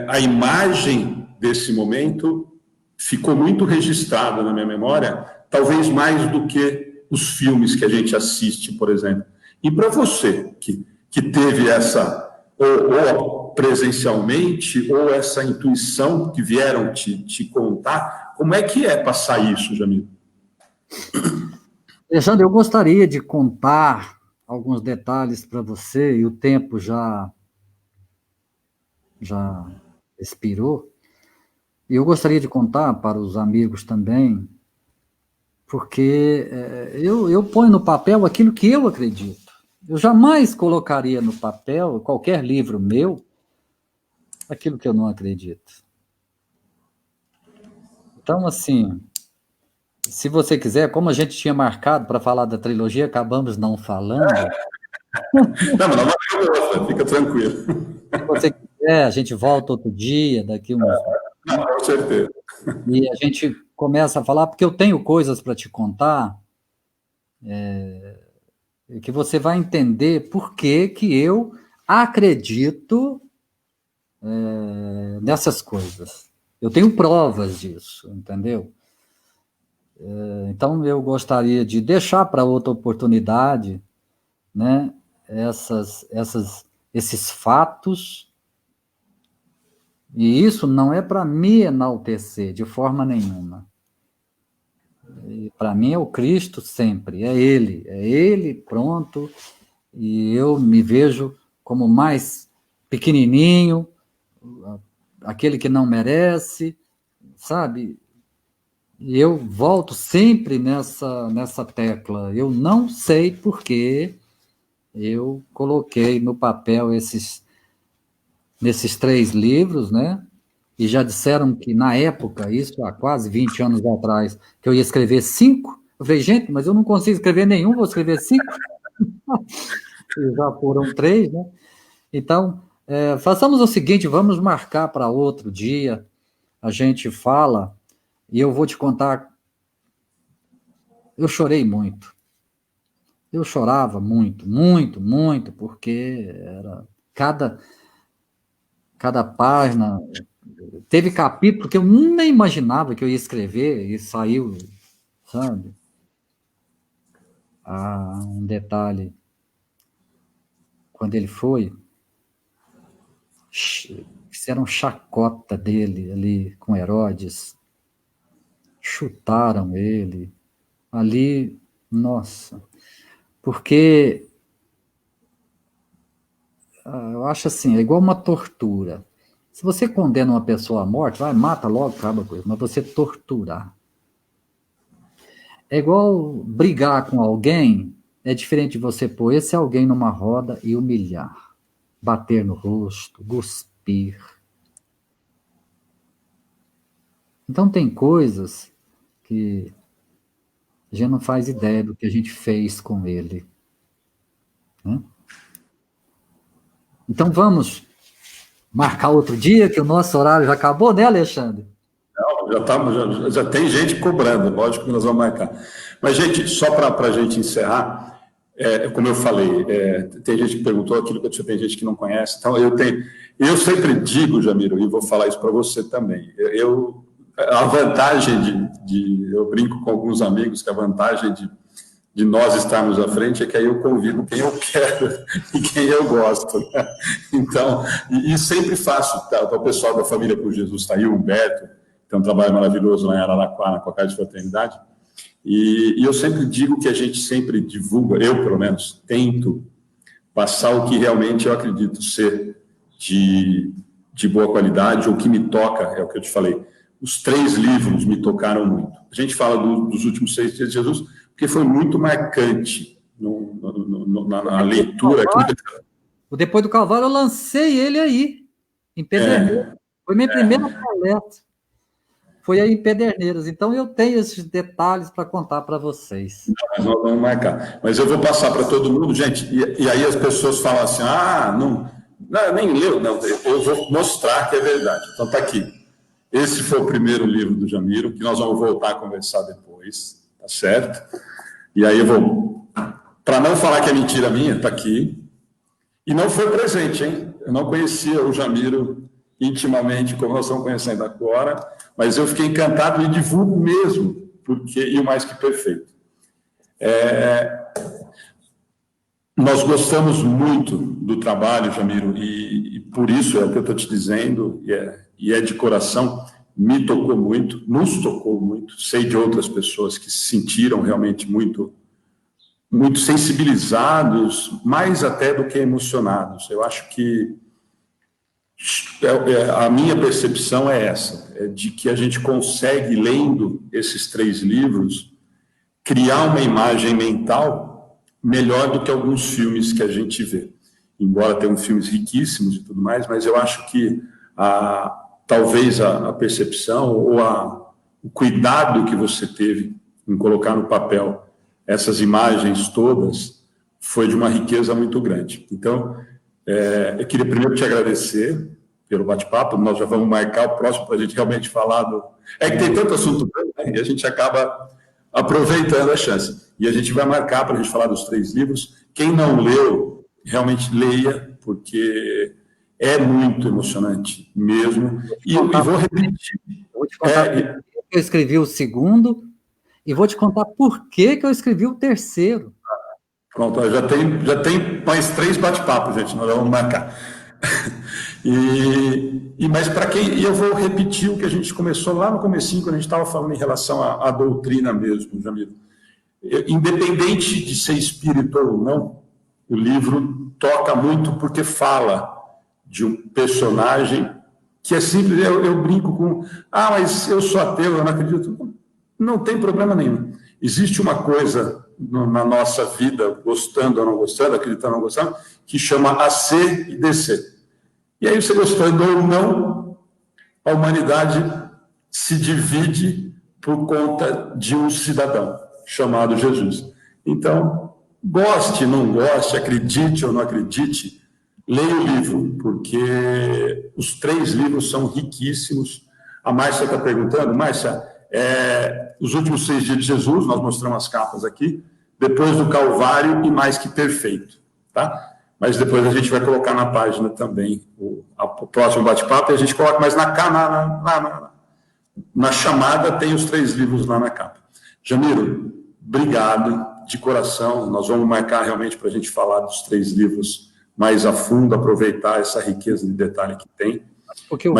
a imagem desse momento ficou muito registrada na minha memória, talvez mais do que os filmes que a gente assiste, por exemplo. E para você, que teve essa, ou presencialmente, ou essa intuição que vieram te contar, como é que é passar isso, Jamil? Alexandre, eu gostaria de contar alguns detalhes para você, e o tempo já expirou, e eu gostaria de contar para os amigos também, porque eu ponho no papel aquilo que eu acredito. Eu jamais colocaria no papel, qualquer livro meu, aquilo que eu não acredito. Então, assim, se você quiser, como a gente tinha marcado para falar da trilogia, acabamos não falando. Não, mas não gosta, fica tranquilo. Se você quiser, a gente volta outro dia, daqui uns. Não, com certeza. E a gente começa a falar, porque eu tenho coisas para te contar, que você vai entender por que eu acredito nessas coisas. Eu tenho provas disso, entendeu? Então, eu gostaria de deixar para outra oportunidade, né, esses fatos, e isso não é para me enaltecer de forma nenhuma. Para mim é o Cristo sempre, é Ele, pronto, e eu me vejo como mais pequenininho, aquele que não merece, sabe? E eu volto sempre nessa tecla. Eu não sei por que eu coloquei no papel nesses 3 livros, né? E já disseram que na época, isso há quase 20 anos atrás, que eu ia escrever 5. Eu falei, gente, mas eu não consigo escrever nenhum, vou escrever 5. E já foram 3, né? Então, façamos o seguinte, vamos marcar para outro dia, a gente fala, e eu vou te contar, eu chorei muito. Eu chorava muito, muito, muito, porque era cada página. Teve capítulo que eu nem imaginava que eu ia escrever e saiu, sabe? Um detalhe, quando ele foi, fizeram chacota dele ali com Herodes, chutaram ele ali, nossa, porque eu acho assim, é igual uma tortura. Se você condena uma pessoa à morte, vai, mata logo, acaba com isso, mas você torturar. É igual brigar com alguém, é diferente de você pôr esse alguém numa roda e humilhar, bater no rosto, cuspir. Então tem coisas que a gente não faz ideia do que a gente fez com ele, né? Então vamos marcar outro dia, que o nosso horário já acabou, né, Alexandre? Não, já tem gente cobrando, lógico que nós vamos marcar. Mas, gente, só para a gente encerrar, como eu falei, tem gente que perguntou aquilo que eu disse, tem gente que não conhece. Então, eu sempre digo, Jamiro, e vou falar isso para você também, a vantagem eu brinco com alguns amigos que a vantagem de nós estarmos à frente é que aí eu convido quem eu quero e quem eu gosto, né? Então, e sempre faço, tá? O pessoal da Família por Jesus está aí, o Humberto, tem um trabalho maravilhoso lá em Araraquara, com a Casa de Fraternidade, e eu sempre digo que a gente sempre divulga, eu pelo menos, tento passar o que realmente eu acredito ser de boa qualidade, ou que me toca, é o que eu te falei. Os 3 livros me tocaram muito. A gente fala dos últimos 6 dias de Jesus, porque foi muito marcante na leitura. O Depois do Calvário, eu lancei ele aí, em Pederneiras. Foi minha primeira palestra. Foi aí em Pederneiras. Então, eu tenho esses detalhes para contar para vocês. Nós vamos marcar. Mas eu vou passar para todo mundo, gente, e aí as pessoas falam assim, não, nem leu. Não, eu vou mostrar que é verdade. Então, está aqui. Esse foi o primeiro livro do Jamiro, que nós vamos voltar a conversar depois, tá certo? E aí eu vou, para não falar que é mentira minha, está aqui. E não foi presente, hein? Eu não conhecia o Jamiro intimamente, como nós estamos conhecendo agora, mas eu fiquei encantado e divulgo mesmo, e o mais que perfeito. Nós gostamos muito do trabalho, Jamiro, e por isso é o que eu estou te dizendo, e é de coração, me tocou muito, nos tocou muito, sei de outras pessoas que se sentiram realmente muito sensibilizados, mais até do que emocionados. Eu acho que a minha percepção é essa, de que a gente consegue, lendo esses 3 livros, criar uma imagem mental melhor do que alguns filmes que a gente vê. Embora tenham filmes riquíssimos e tudo mais, mas eu acho que talvez a percepção ou o cuidado que você teve em colocar no papel essas imagens todas foi de uma riqueza muito grande. Então, eu queria primeiro te agradecer pelo bate-papo, nós já vamos marcar o próximo para a gente realmente falar É que tem tanto assunto, né? E a gente acaba aproveitando a chance. E a gente vai marcar para a gente falar dos 3 livros. Quem não leu, realmente leia, porque é muito emocionante mesmo. E vou repetir. Vou te contar por que eu escrevi o segundo e vou te contar por que eu escrevi o terceiro. Pronto, já tem mais 3 bate-papos, gente, nós vamos marcar. Mas para quem... E eu vou repetir o que a gente começou lá no comecinho, quando a gente estava falando em relação à doutrina mesmo, Jamiro. Independente de ser espírita ou não, o livro toca muito porque fala de um personagem que é simples. Eu brinco com, mas eu sou ateu, eu não acredito. Não tem problema nenhum. Existe uma coisa na nossa vida, gostando ou não gostando, acreditando ou não gostando, que chama AC e DC. E aí, você gostando ou não, a humanidade se divide por conta de um cidadão chamado Jesus. Então, goste, não goste, acredite ou não acredite, leia o livro, porque os 3 livros são riquíssimos. A Márcia está perguntando, Márcia, os últimos 6 dias de Jesus, nós mostramos as capas aqui, depois do Calvário e Mais que Perfeito, tá? Mas depois a gente vai colocar na página também o próximo bate-papo, e a gente coloca, mas na chamada tem os 3 livros lá na capa. Jamiro, obrigado de coração. Nós vamos marcar realmente para a gente falar dos 3 livros mais a fundo, aproveitar essa riqueza de detalhe que tem. Porque eu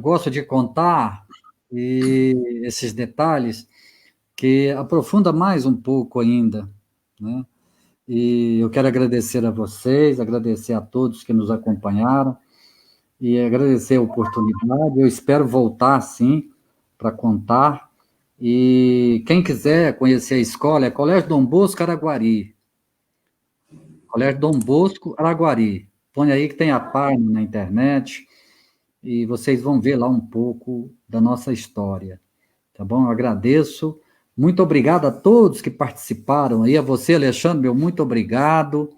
gosto de contar esses detalhes que aprofunda mais um pouco ainda, né? E eu quero agradecer a vocês, agradecer a todos que nos acompanharam e agradecer a oportunidade. Eu espero voltar, sim, para contar. E quem quiser conhecer a escola é Colégio Dom Bosco, Araguari. Colégio Dom Bosco, Araguari. Põe aí que tem a página na internet e vocês vão ver lá um pouco da nossa história. Tá bom? Eu agradeço. Muito obrigado a todos que participaram aí. A você, Alexandre, meu muito obrigado.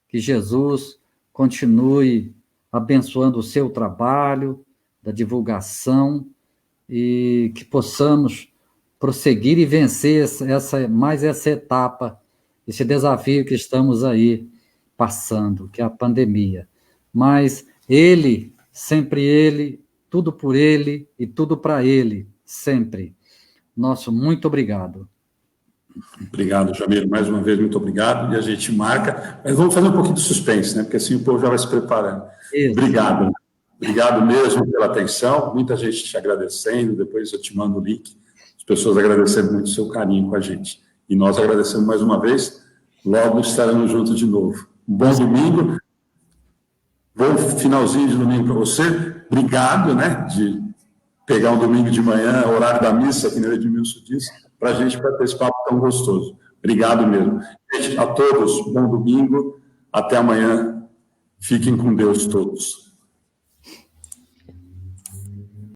Que Jesus continue abençoando o seu trabalho, da divulgação, e que possamos prosseguir e vencer mais essa etapa, esse desafio que estamos aí passando, que é a pandemia. Mas ele, sempre ele, tudo por ele e tudo para ele, sempre. Nosso muito obrigado. Obrigado, Jamiro. Mais uma vez, muito obrigado. E a gente marca. Mas vamos fazer um pouquinho de suspense, né? Porque assim o povo já vai se preparando. Isso. Obrigado. Obrigado mesmo pela atenção. Muita gente te agradecendo. Depois eu te mando o link. As pessoas agradecendo muito o seu carinho com a gente. E nós agradecemos mais uma vez. Logo estaremos juntos de novo. Um bom domingo. Bom finalzinho de domingo para você. Obrigado, né? De pegar um domingo de manhã, horário da missa, que o Edmilson disse, para a gente bater esse papo tão gostoso. Obrigado mesmo. Gente, a todos, bom domingo. Até amanhã. Fiquem com Deus todos.